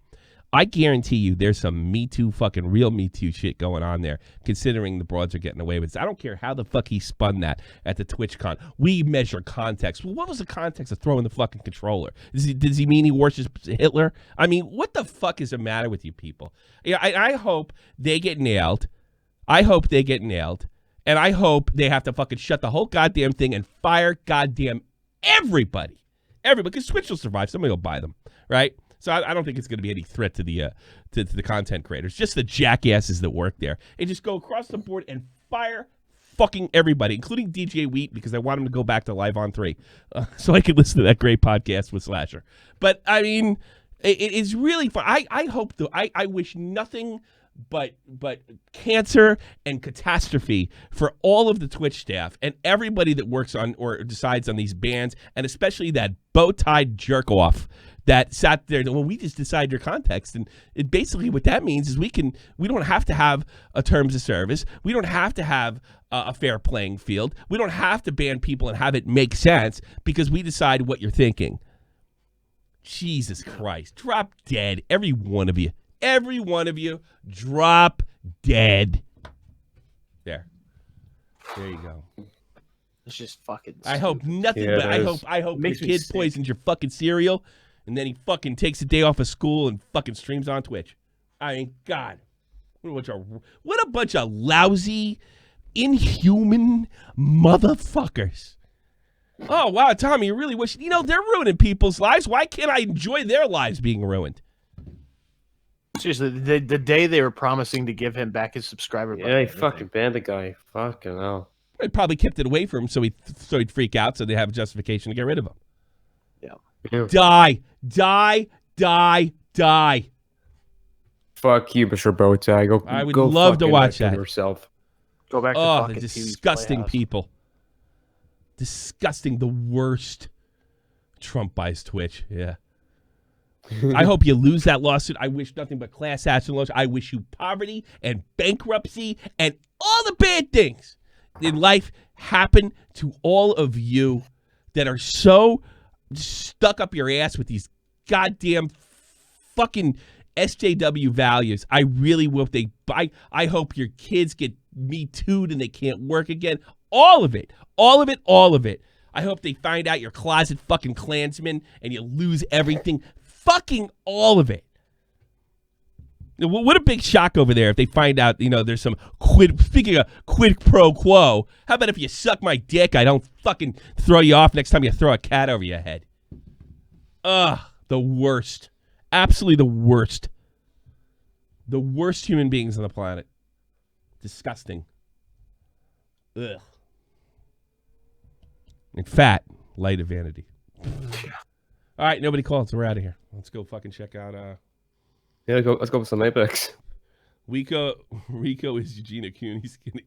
I guarantee you there's some Me Too fucking real Me Too shit going on there, considering the broads are getting away with it. I don't care how the fuck he spun that at the TwitchCon. We measure context. Well, what was the context of throwing the fucking controller? Does he mean he worships Hitler? I mean, what the fuck is the matter with you people? Yeah, I hope they get nailed. I hope they get nailed. And I hope they have to fucking shut the whole goddamn thing and fire goddamn everybody. Everybody, because Twitch will survive. Somebody will buy them, right? So I don't think it's going to be any threat to the content creators. Just the jackasses that work there. And just go across the board and fire fucking everybody, including DJ Wheat, because I want him to go back to Live on 3 so I can listen to that great podcast with Slasher. But, I mean, it's really fun. I hope, I wish nothing but cancer and catastrophe for all of the Twitch staff and everybody that works on or decides on these bans, and especially that bow-tied jerk-off that sat there. Well, we just decide your context, and basically what that means is we don't have to have a terms of service. We don't have to have a fair playing field. We don't have to ban people and have it make sense because we decide what you're thinking. Jesus Christ. Drop dead. Every one of you. Every one of you. Drop dead. There. There you go. It's just fucking I hope nothing but I hope your kid poisons your fucking cereal and then he fucking takes a day off of school and fucking streams on Twitch. I mean, God. What a bunch of lousy, inhuman motherfuckers. Oh, wow, Tommy, you really wish... they're ruining people's lives. Why can't I enjoy their lives being ruined? Seriously, the day they were promising to give him back his subscriber button. Yeah, he fucking banned the guy. Fucking hell. They probably kept it away from him so he'd freak out so they have a justification to get rid of him. Yeah. Die. Die. Die. Die. Fuck you, Mr. Bowtie. I would love to watch that. Yourself. Go back to fucking fucking disgusting people. Disgusting. The worst. Trump buys Twitch. Yeah. I hope you lose that lawsuit. I wish nothing but class action lawsuits. I wish you poverty and bankruptcy and all the bad things in life happen to all of you that are so stuck up your ass with these goddamn fucking SJW values. I really hope I hope your kids get Me Too'd and they can't work again. All of it. All of it. All of it. I hope they find out you're closet fucking Klansman and you lose everything. Fucking all of it. What a big shock over there if they find out, there's some speaking of quid pro quo, how about if you suck my dick, I don't fucking throw you off next time you throw a cat over your head. Ugh, the worst. Absolutely the worst. The worst human beings on the planet. Disgusting. Ugh. And fat, light of vanity. All right, nobody called, so we're out of here. Let's go fucking check out. Yeah, let's go with some Apex. Rico is Eugenia Cooney skinny.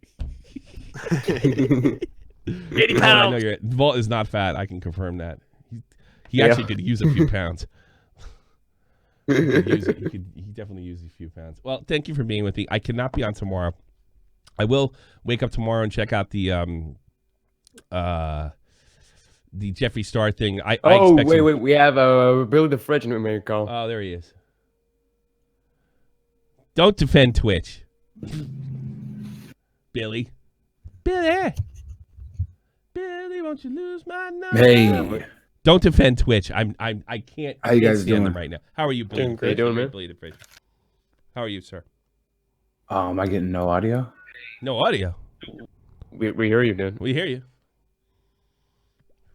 80 pounds. Vault is not fat. I can confirm that. He actually could use a few pounds. He definitely use a few pounds. Well, thank you for being with me. I cannot be on tomorrow. I will wake up tomorrow and check out the Jeffree Star thing. I expect wait. We have Billy the Fridge in America. Oh, there he is. Don't defend Twitch. Billy, won't you lose my number? Hey. Don't defend Twitch. I can't. How you guys stand doing? them right now. How are you, Billy? How you doing, man? Billy the Fridge. How are you, sir? Am I getting no audio? No audio. We hear you, dude. We hear you.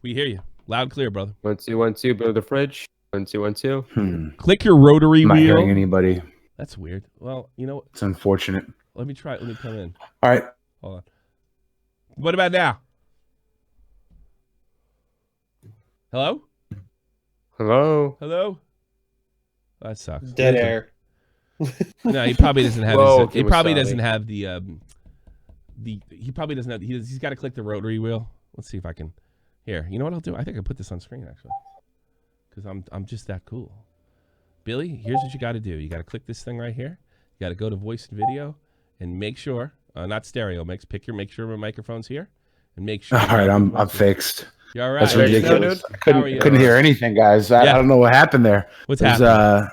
We hear you. Loud and clear, brother. 1 2 1 2. Billy the Fridge. 1 2 1 2. Click your rotary I'm not wheel. hearing anybody. That's weird. Well, you know what? It's unfortunate. Let me try. Let me come in. All right. Hold on. What about now? Hello? Hello? Hello? That sucks. Dead air. No, he probably doesn't have Whoa, he probably doesn't have the he probably doesn't have he's got to click the rotary wheel. Let's see if I can. Here, you know what I'll do? I think I'll put this on screen actually. Cuz I'm just that cool. Billy, here's what you got to do. You got to click this thing right here. You got to go to voice and video and make sure not stereo, make sure my microphone's here and make sure. All right, I'm fixed. You all right? That's ridiculous. Now, I couldn't hear anything, guys. I don't know what happened there. What's happening?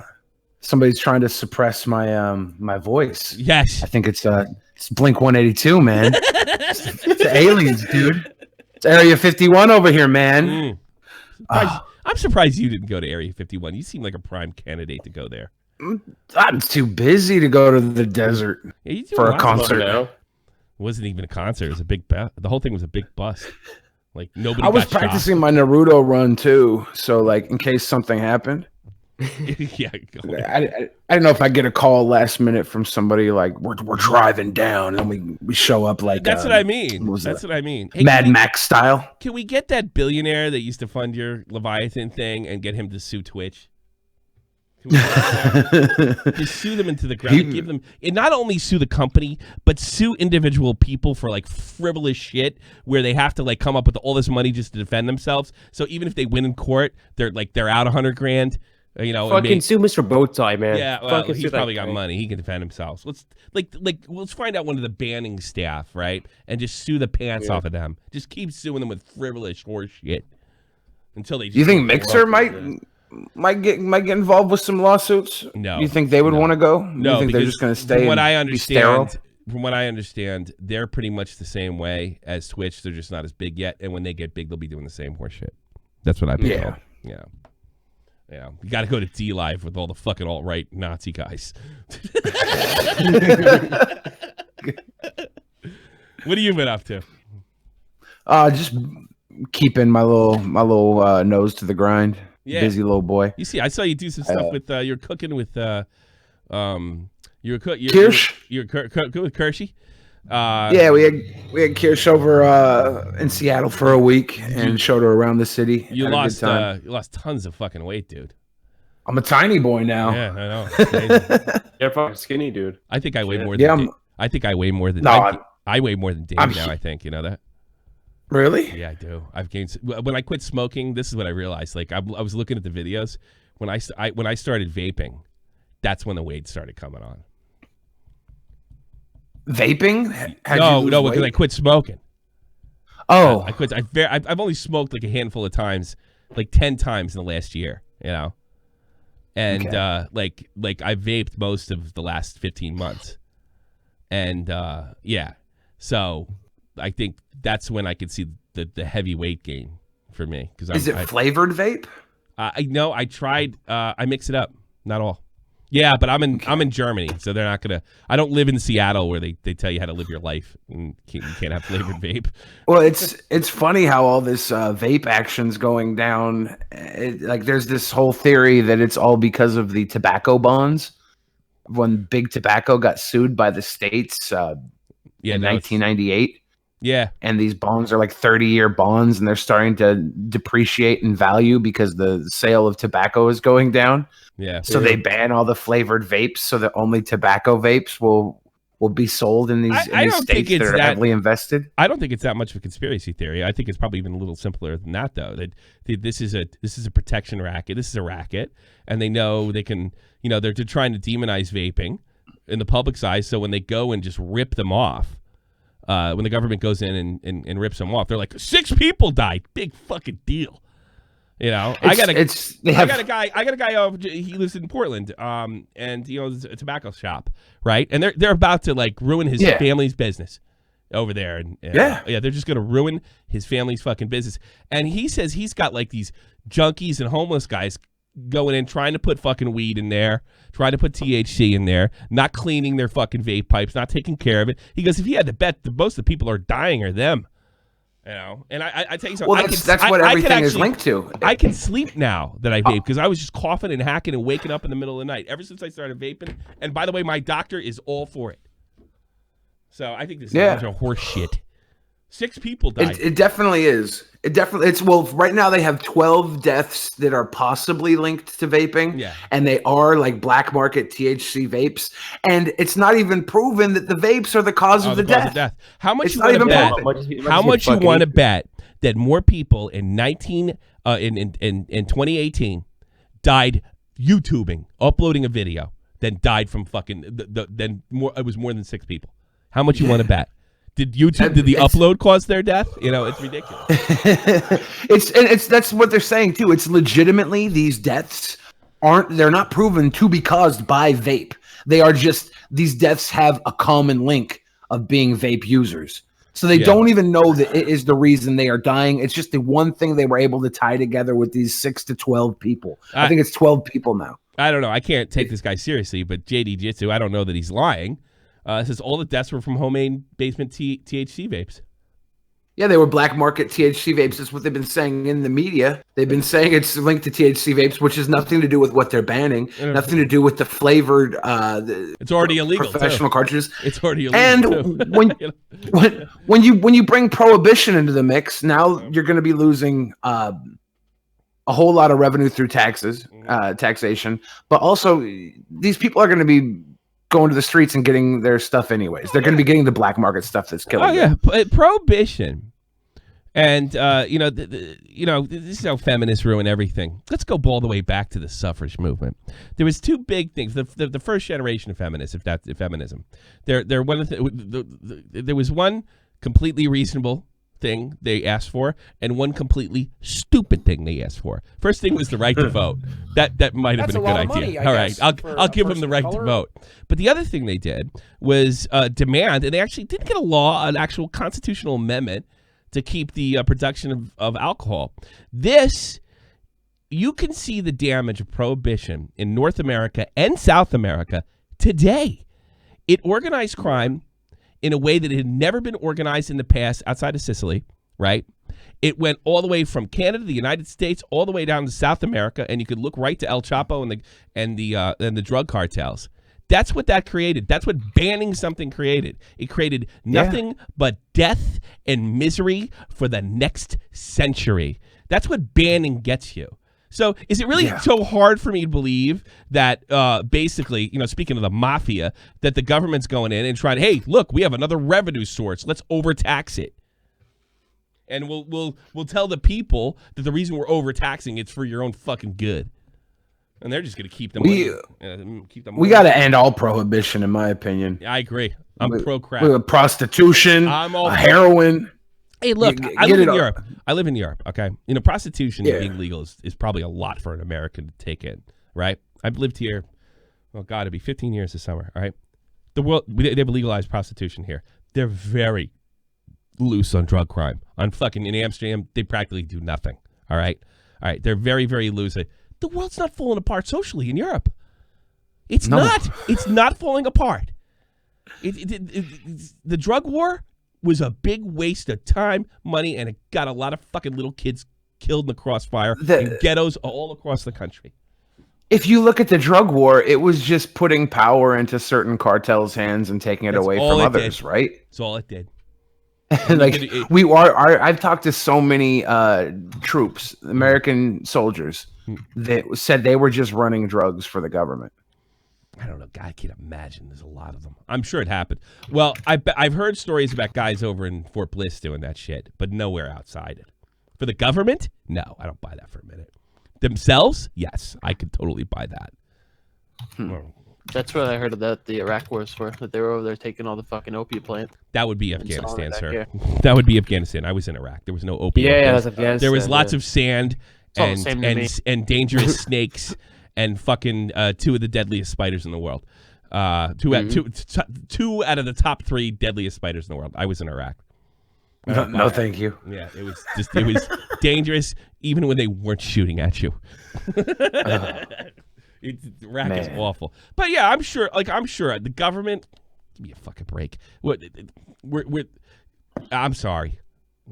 Somebody's trying to suppress my my voice. Yes. I think it's Blink 182, man. It's the aliens, dude. It's Area 51 over here, man. I'm surprised you didn't go to Area 51. You seem like a prime candidate to go there. I'm too busy to go to the desert for a concert. It wasn't even a concert. It was a big the whole thing was a big bust. Like nobody I was got practicing my Naruto run too, so like in case something happened. Yeah, I don't know if I get a call last minute from somebody like we're driving down and we show up like that's what I mean. That's what I mean. Hey, Mad Max style. Can we get that billionaire that used to fund your Leviathan thing and get him to sue Twitch? Can we just sue them into the ground? Give them and not only sue the company, but sue individual people for like frivolous shit where they have to like come up with all this money just to defend themselves. So even if they win in court, they're out $100,000. You know, fucking sue Mr. Bowtie, man. Yeah, well, he's probably got money. He can defend himself. Let's let's find out one of the banning staff, right, and just sue the pants off of them. Just keep suing them with frivolous horse shit until they. Just You think Mixer might get involved with some lawsuits? No. You think they would want to go? No, you think they're just going to stay? From what I understand, from what I understand, they're pretty much the same way as Twitch. They're just not as big yet, and when they get big, they'll be doing the same horse shit. That's what I've been told. Yeah. Yeah, you got to go to D Live with all the fucking alt-right Nazi guys. What have you been up to? Just keeping my little nose to the grind. Yeah. Busy little boy. You see, I saw you do some stuff with you're cooking with Kirsch with Kershey. Yeah, we had Kirsch over in Seattle for a week and showed her around the city. You lost tons of fucking weight, dude. I'm a tiny boy now. Yeah, I know. You're fucking skinny, dude. I think I weigh more than I think I weigh more than I weigh more than Davey now, I think. You know that? Really? Yeah, I do. I've gained when I quit smoking, this is what I realized. Like I was looking at the videos when I started vaping, that's when the weight started coming on. Vaping? No, because I quit smoking. Oh, I quit. I've only smoked like a handful of times, like 10 times in the last year. You know, and like I vaped most of the last 15 months, and yeah, so I think that's when I could see the heavy weight gain for me. Because is it flavored vape? I know. I tried. I mix it up. Not all. Yeah, but I'm in Germany, so they're not gonna. I don't live in Seattle where they tell you how to live your life and you can't have flavored vape. Well, it's funny how all this vape action's going down. Like there's this whole theory that it's all because of the tobacco bonds. When Big Tobacco got sued by the states in 1998. Yeah, and these bonds are like 30-year bonds, and they're starting to depreciate in value because the sale of tobacco is going down. Yeah. So they ban all the flavored vapes, so that only tobacco vapes will be sold in these states that are heavily invested. I don't think it's that much of a conspiracy theory. I think it's probably even a little simpler than that, though. That this is a protection racket. This is a racket, and they know they can. You know, they're trying to demonize vaping in the public's eyes. So when they go and just rip them off. When the government goes in and rips them off, they're like 6 people died. Big fucking deal. You know, I got a guy. He lives in Portland. And he owns a tobacco shop, right? And they're about to like ruin his family's business over there. And they're just gonna ruin his family's fucking business. And he says he's got like these junkies and homeless guys going in trying to put fucking weed in there, trying to put THC in there, not cleaning their fucking vape pipes, not taking care of it. He goes, if he had to bet, most of the people are dying are them. You know, and I tell you something. Well, that's what everything is linked to. I can sleep now that I vape because I was just coughing and hacking and waking up in the middle of the night ever since I started vaping. And by the way, my doctor is all for it. So I think this is a bunch of horse shit. 6 people died. It definitely is. Right now they have 12 deaths that are possibly linked to vaping. Yeah. And they are like black market THC vapes. And it's not even proven that the vapes are the cause of the death. How much you want to bet? How much you want to bet that more people in 2018 died YouTubing, uploading a video, than died from fucking it was more than 6 people. How much you want to bet? Did the upload cause their death? You know, it's ridiculous. That's what they're saying too. It's legitimately these deaths they're not proven to be caused by vape. They are just, these deaths have a common link of being vape users. So they don't even know that it is the reason they are dying. It's just the one thing they were able to tie together with these 6 to 12 people. I think it's 12 people now. I don't know. I can't take this guy seriously, but JD Jitsu, I don't know that he's lying. It says all the deaths were from homemade basement THC vapes. Yeah, they were black market THC vapes. That's what they've been saying in the media. They've been saying it's linked to THC vapes, which has nothing to do with what they're banning, nothing to do with the flavored. It's already illegal. Professional cartridges. It's already illegal. And when you bring prohibition into the mix, now you're going to be losing a whole lot of revenue through taxation. But also, these people are going to be going to the streets and getting their stuff anyways. They're going to be getting the black market stuff that's killing them. Prohibition. And this is how feminists ruin everything. Let's go all the way back to the suffrage movement. There was two big things. The first generation of feminists, if that's feminism, there was one completely reasonable thing they asked for, and one completely stupid thing they asked for. First thing was the right to vote. That might have been a good idea. Money, all right, I'll give them the right to vote. But the other thing they did was demand, and they actually did get an actual constitutional amendment to keep the production of alcohol. This, you can see the damage of prohibition in North America and South America today. It organized crime in a way that it had never been organized in the past outside of Sicily, right? It went all the way from Canada, the United States, all the way down to South America, and you could look right to El Chapo and the drug cartels. That's what that created. That's what banning something created. It created nothing but death and misery for the next century. That's what banning gets you. So is it really so hard for me to believe that basically, speaking of the mafia, that the government's going in and trying, hey, look, we have another revenue source. Let's overtax it. And we'll tell the people that the reason we're overtaxing it's for your own fucking good. And they're just going to keep them. We got to end all prohibition, in my opinion. I agree. I'm pro crap. Prostitution, heroin. Hey, look, I live in Europe. I live in Europe, okay? Prostitution being legal is probably a lot for an American to take in, right? I've lived here, oh, God, it'd be 15 years this summer, all right? They've legalized prostitution here. They're very loose on drug crime. In Amsterdam, they practically do nothing, all right? All right, they're very, very loose. The world's not falling apart socially in Europe. It's not. It's not falling apart. The drug war was a big waste of time, money, and it got a lot of fucking little kids killed in the crossfire in ghettos all across the country. If you look at the drug war, it was just putting power into certain cartels' hands and taking it away from others, right? That's all it did. I've talked to so many troops, American soldiers, that said they were just running drugs for the government. I don't know. I can't imagine. There's a lot of them. I'm sure it happened. Well, I've heard stories about guys over in Fort Bliss doing that shit, but nowhere outside it. For the government? No, I don't buy that for a minute. Themselves? Yes, I could totally buy that. That's what I heard about the Iraq wars for, that they were over there taking all the fucking opium plant. That would be Afghanistan, sir. That would be Afghanistan. I was in Iraq. There was no opium. Yeah, that's Afghanistan. There was lots of sand and dangerous snakes and fucking two of the deadliest spiders in the world. Two out of the top 3 deadliest spiders in the world. I was in Iraq. No, thank you. Yeah, it was dangerous even when they weren't shooting at you. Iraq is awful. But yeah, I'm sure the government, give me a fucking break. I'm sorry.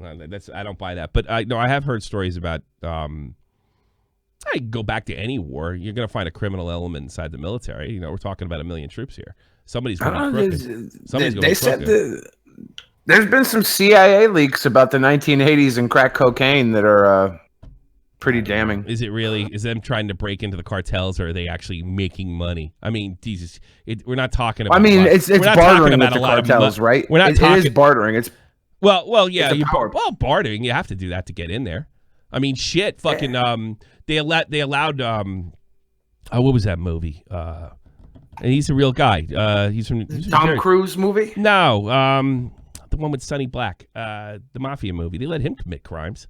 I don't buy that. But I have heard stories about I go back to any war. You're going to find a criminal element inside the military. We're talking about 1 million troops here. Somebody's going crooked. They said there's been some CIA leaks about the 1980s and crack cocaine that are pretty damning. Is it really? Is them trying to break into the cartels, or are they actually making money? I mean, Jesus, we're not talking about. I mean, it's bartering with the cartels, right? We're not talking. It is bartering. It's yeah. Bartering. You have to do that to get in there. I mean, shit. Fucking. They allowed. What was that movie? And he's a real guy. He's from Tom Cruise movie. No. The one with Sonny Black. The mafia movie. They let him commit crimes.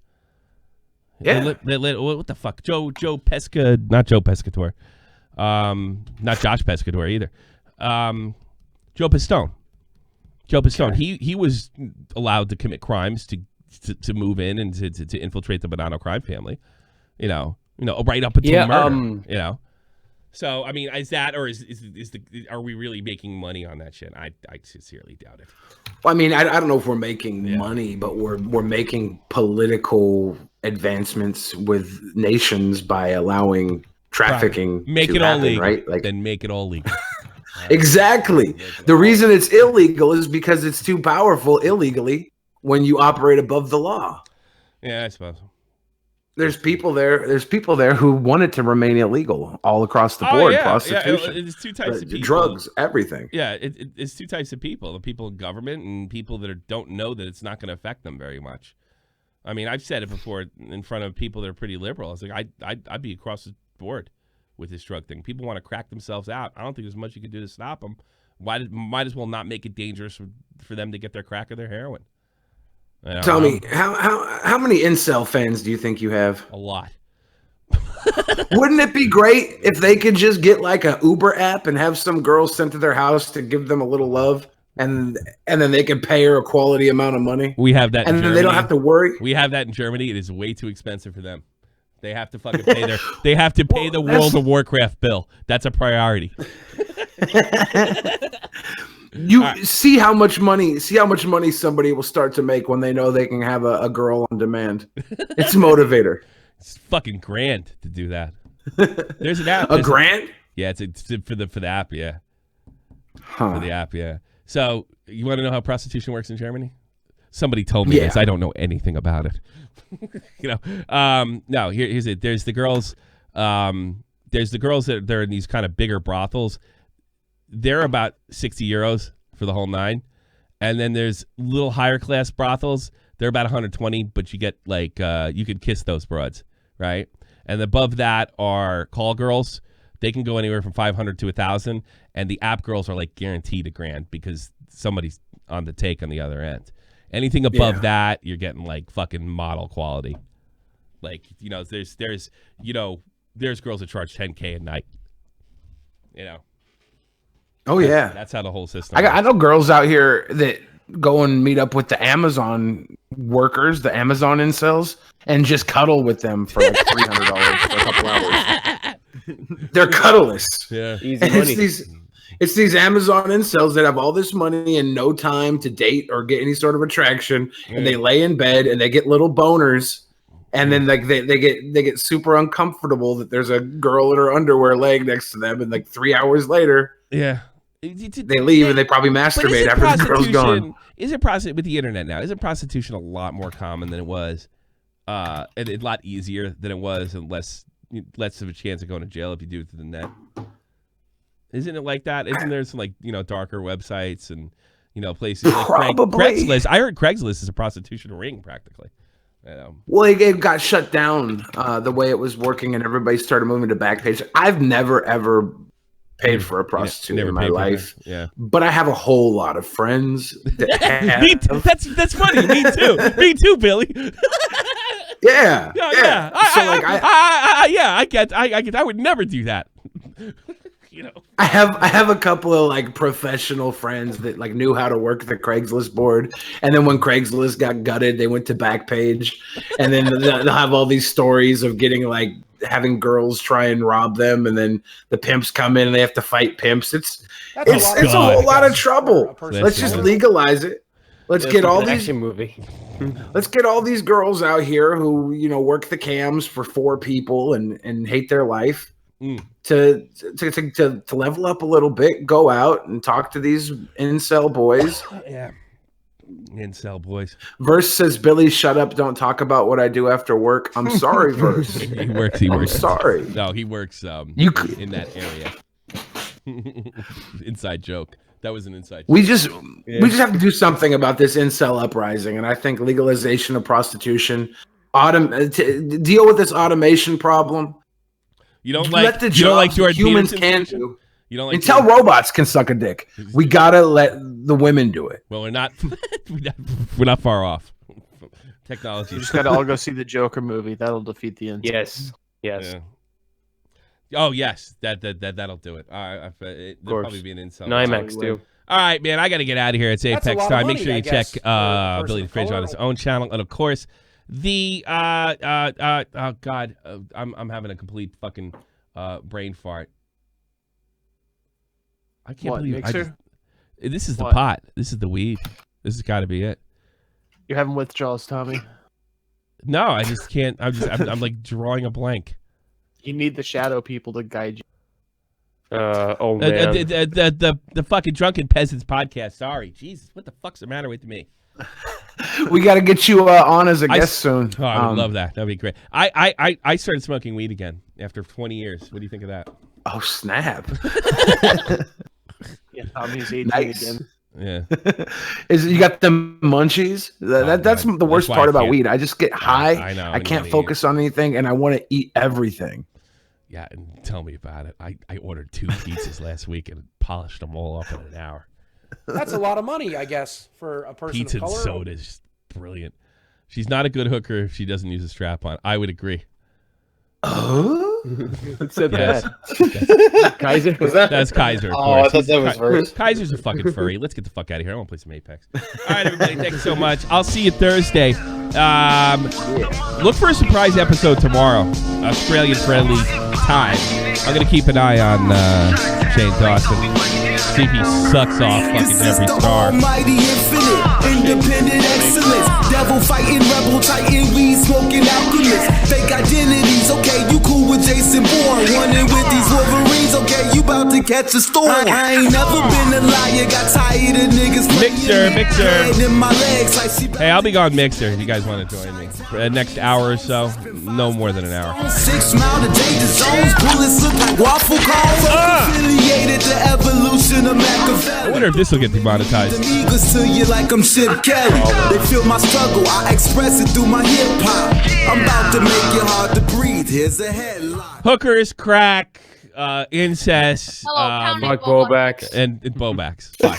Yeah. What the fuck? Joe Pesca, not Joe Pescatore. Not Josh Pescatore either. Joe Pistone. Joe Pistone. Okay. He was allowed to commit crimes to move in and to infiltrate the Bonanno crime family. You know, right up until murder. You know. So I mean, is that or are we really making money on that shit? I sincerely doubt it. Well, I mean, I don't know if we're making money, but we're making political advancements with nations by allowing trafficking Make to it all happen, legal, right? Like, then make it all legal. exactly. The reason it's illegal is because it's too powerful illegally when you operate above the law. Yeah, I suppose. There's people there. There's people there who want it to remain illegal all across the board. Prostitution, it's two types of people. Drugs, everything. Yeah, it's two types of people: the people in government and people that don't know that it's not going to affect them very much. I mean, I've said it before in front of people that are pretty liberal. I was like, I'd be across the board with this drug thing. People want to crack themselves out. I don't think there's much you can do to stop them. Might as well not make it dangerous for them to get their crack or their heroin. You know, Tell me, how many incel fans do you think you have? A lot. Wouldn't it be great if they could just get like a Uber app and have some girl sent to their house to give them a little love, and then they can pay her a quality amount of money? We have that, and then they don't have to worry. We have that in Germany. It is way too expensive for them. They have to fucking pay their. They have to pay the World of Warcraft bill. That's a priority. You see how much money somebody will start to make when they know they can have a girl on demand. It's a motivator. It's fucking grand to do that. There's an app. A grand? Yeah, it's for the app. Yeah, huh. For the app. Yeah. So you want to know how prostitution works in Germany? Somebody told me this. I don't know anything about it. You know. No. Here's it. There's the girls. There's the girls that they're in these kind of bigger brothels. They're about 60 euros for the whole nine. And then there's little higher class brothels. They're about 120, but you get like, you could kiss those broads, right? And above that are call girls. They can go anywhere from 500 to 1,000. And the app girls are like guaranteed $1,000 because somebody's on the take on the other end. Anything above that, you're getting like fucking model quality. Like, you know, there's girls that charge $10K a night, you know? Oh yeah, that's how the whole system. I know girls out here that go and meet up with the Amazon workers, the Amazon incels, and just cuddle with them for like $300 for a couple hours. They're cuddlists. Yeah, easy money. It's these Amazon incels that have all this money and no time to date or get any sort of attraction, and they lay in bed and they get little boners. And then like they get super uncomfortable that there's a girl in her underwear laying next to them, and like 3 hours later, they leave and they probably masturbate after the girl's gone. Is it prostitution with the internet now? Isn't prostitution a lot more common than it was, and a lot easier than it was, and less of a chance of going to jail if you do it through the net? Isn't it like that? Isn't there some like darker websites and places like Craigslist? I heard Craigslist is a prostitution ring practically. Well, it got shut down the way it was working, and everybody started moving to Backpage. I've never ever paid for a prostitute in my life, but I have a whole lot of friends that have. Me too. That's funny. Me too. Me too, Billy. Yeah. So like, I get. I would never do that. I have a couple of like professional friends that like knew how to work the Craigslist board, and then when Craigslist got gutted, they went to Backpage, and then they'll have all these stories of having girls try and rob them, and then the pimps come in and they have to fight pimps. It's a whole lot of trouble. Let's just legalize it. Let's get all these Let's get all these girls out here who work the cams for 4 people and hate their life. To level up a little bit, go out and talk to these incel boys. Yeah, incel boys. Verse says, "Billy, shut up! Don't talk about what I do after work." I'm sorry, Verse. He works. I'm sorry. No, he works. In that area. Inside joke. That was an inside joke. We just have to do something about this incel uprising, and I think legalization of prostitution, deal with this automation problem. You don't like Jordan humans can do. You don't like until robots can suck a dick. We gotta let the women do it. Well, we're not far off. Technology. You just got to all go see the Joker movie. That'll defeat the intent. Yes. Yeah. Oh yes, that'll do it. There'll probably be an insult. No, IMAX too. All right, man. I got to get out of here. It's That's a Apex lot of time. Make money, sure I you guess, check for a person Billy the of Fridge color. on his own channel, and of course the oh god, I'm having a complete fucking brain fart. I can't believe Mixer? This is the What? pot. This is the weed. This has got to be it. You're having withdrawals, Tommy. No, I just can't. I'm like drawing a blank. You need the shadow people to guide you. Oh man. The fucking Drunken Peasants podcast. Sorry, Jesus, what the fuck's the matter with me? We got to get you on as a guest soon. Oh, I would love that. That'd be great. I started smoking weed again after 20 years. What do you think of that? Oh snap! Yeah, Tommy's 18 Nice. again. Yeah. You got the munchies? That's the worst why part I about can't- weed. I just get high. I know, I and you can't wanna focus on anything, and I want to eat everything. Yeah, and tell me about it. I ordered 2 pizzas last week and polished them all up in an hour. That's a lot of money, I guess, for a person Pizza of and color. soda is just brilliant. She's not a good hooker if she doesn't use a strap on. I would agree. Oh, Who said Yes. that? Kaiser? Was that? That's Kaiser. Of Oh, course. I thought that was Verse. Kaiser's a fucking furry. Let's get the fuck out of here. I want to play some Apex. All right, everybody. Thank you so much. I'll see you Thursday. Look for a surprise episode tomorrow. Australian friendly time. I'm gonna keep an eye on Shane Dawson. See if he sucks off fucking every star. Almighty infinite, independent excellence. Devil fighting, rebel titan, weed smoking alchemist. Fake identities, okay, you cool with Jason Bourne. Running with these Wolverines, okay, you about to catch a storm. I ain't never been a liar, got tired of niggas. Mixer. In my legs like she Hey, I'll be gone Mixer if you guys want to join me. For the next hour or so. No more than an hour. 6 mile to danger zones, bullets look like waffle cones. Affiliated to evolution of Machiavelli. I wonder if this will get demonetized. Eagles to you like I'm Chip Kelly. They feel my struggle, I express it through my hip hop. I'm about to make it hard to breathe. Here's a headline. Hookers, crack, incest, Hello, Pound Fuck Bowbacks. and Bowbacks. Bye.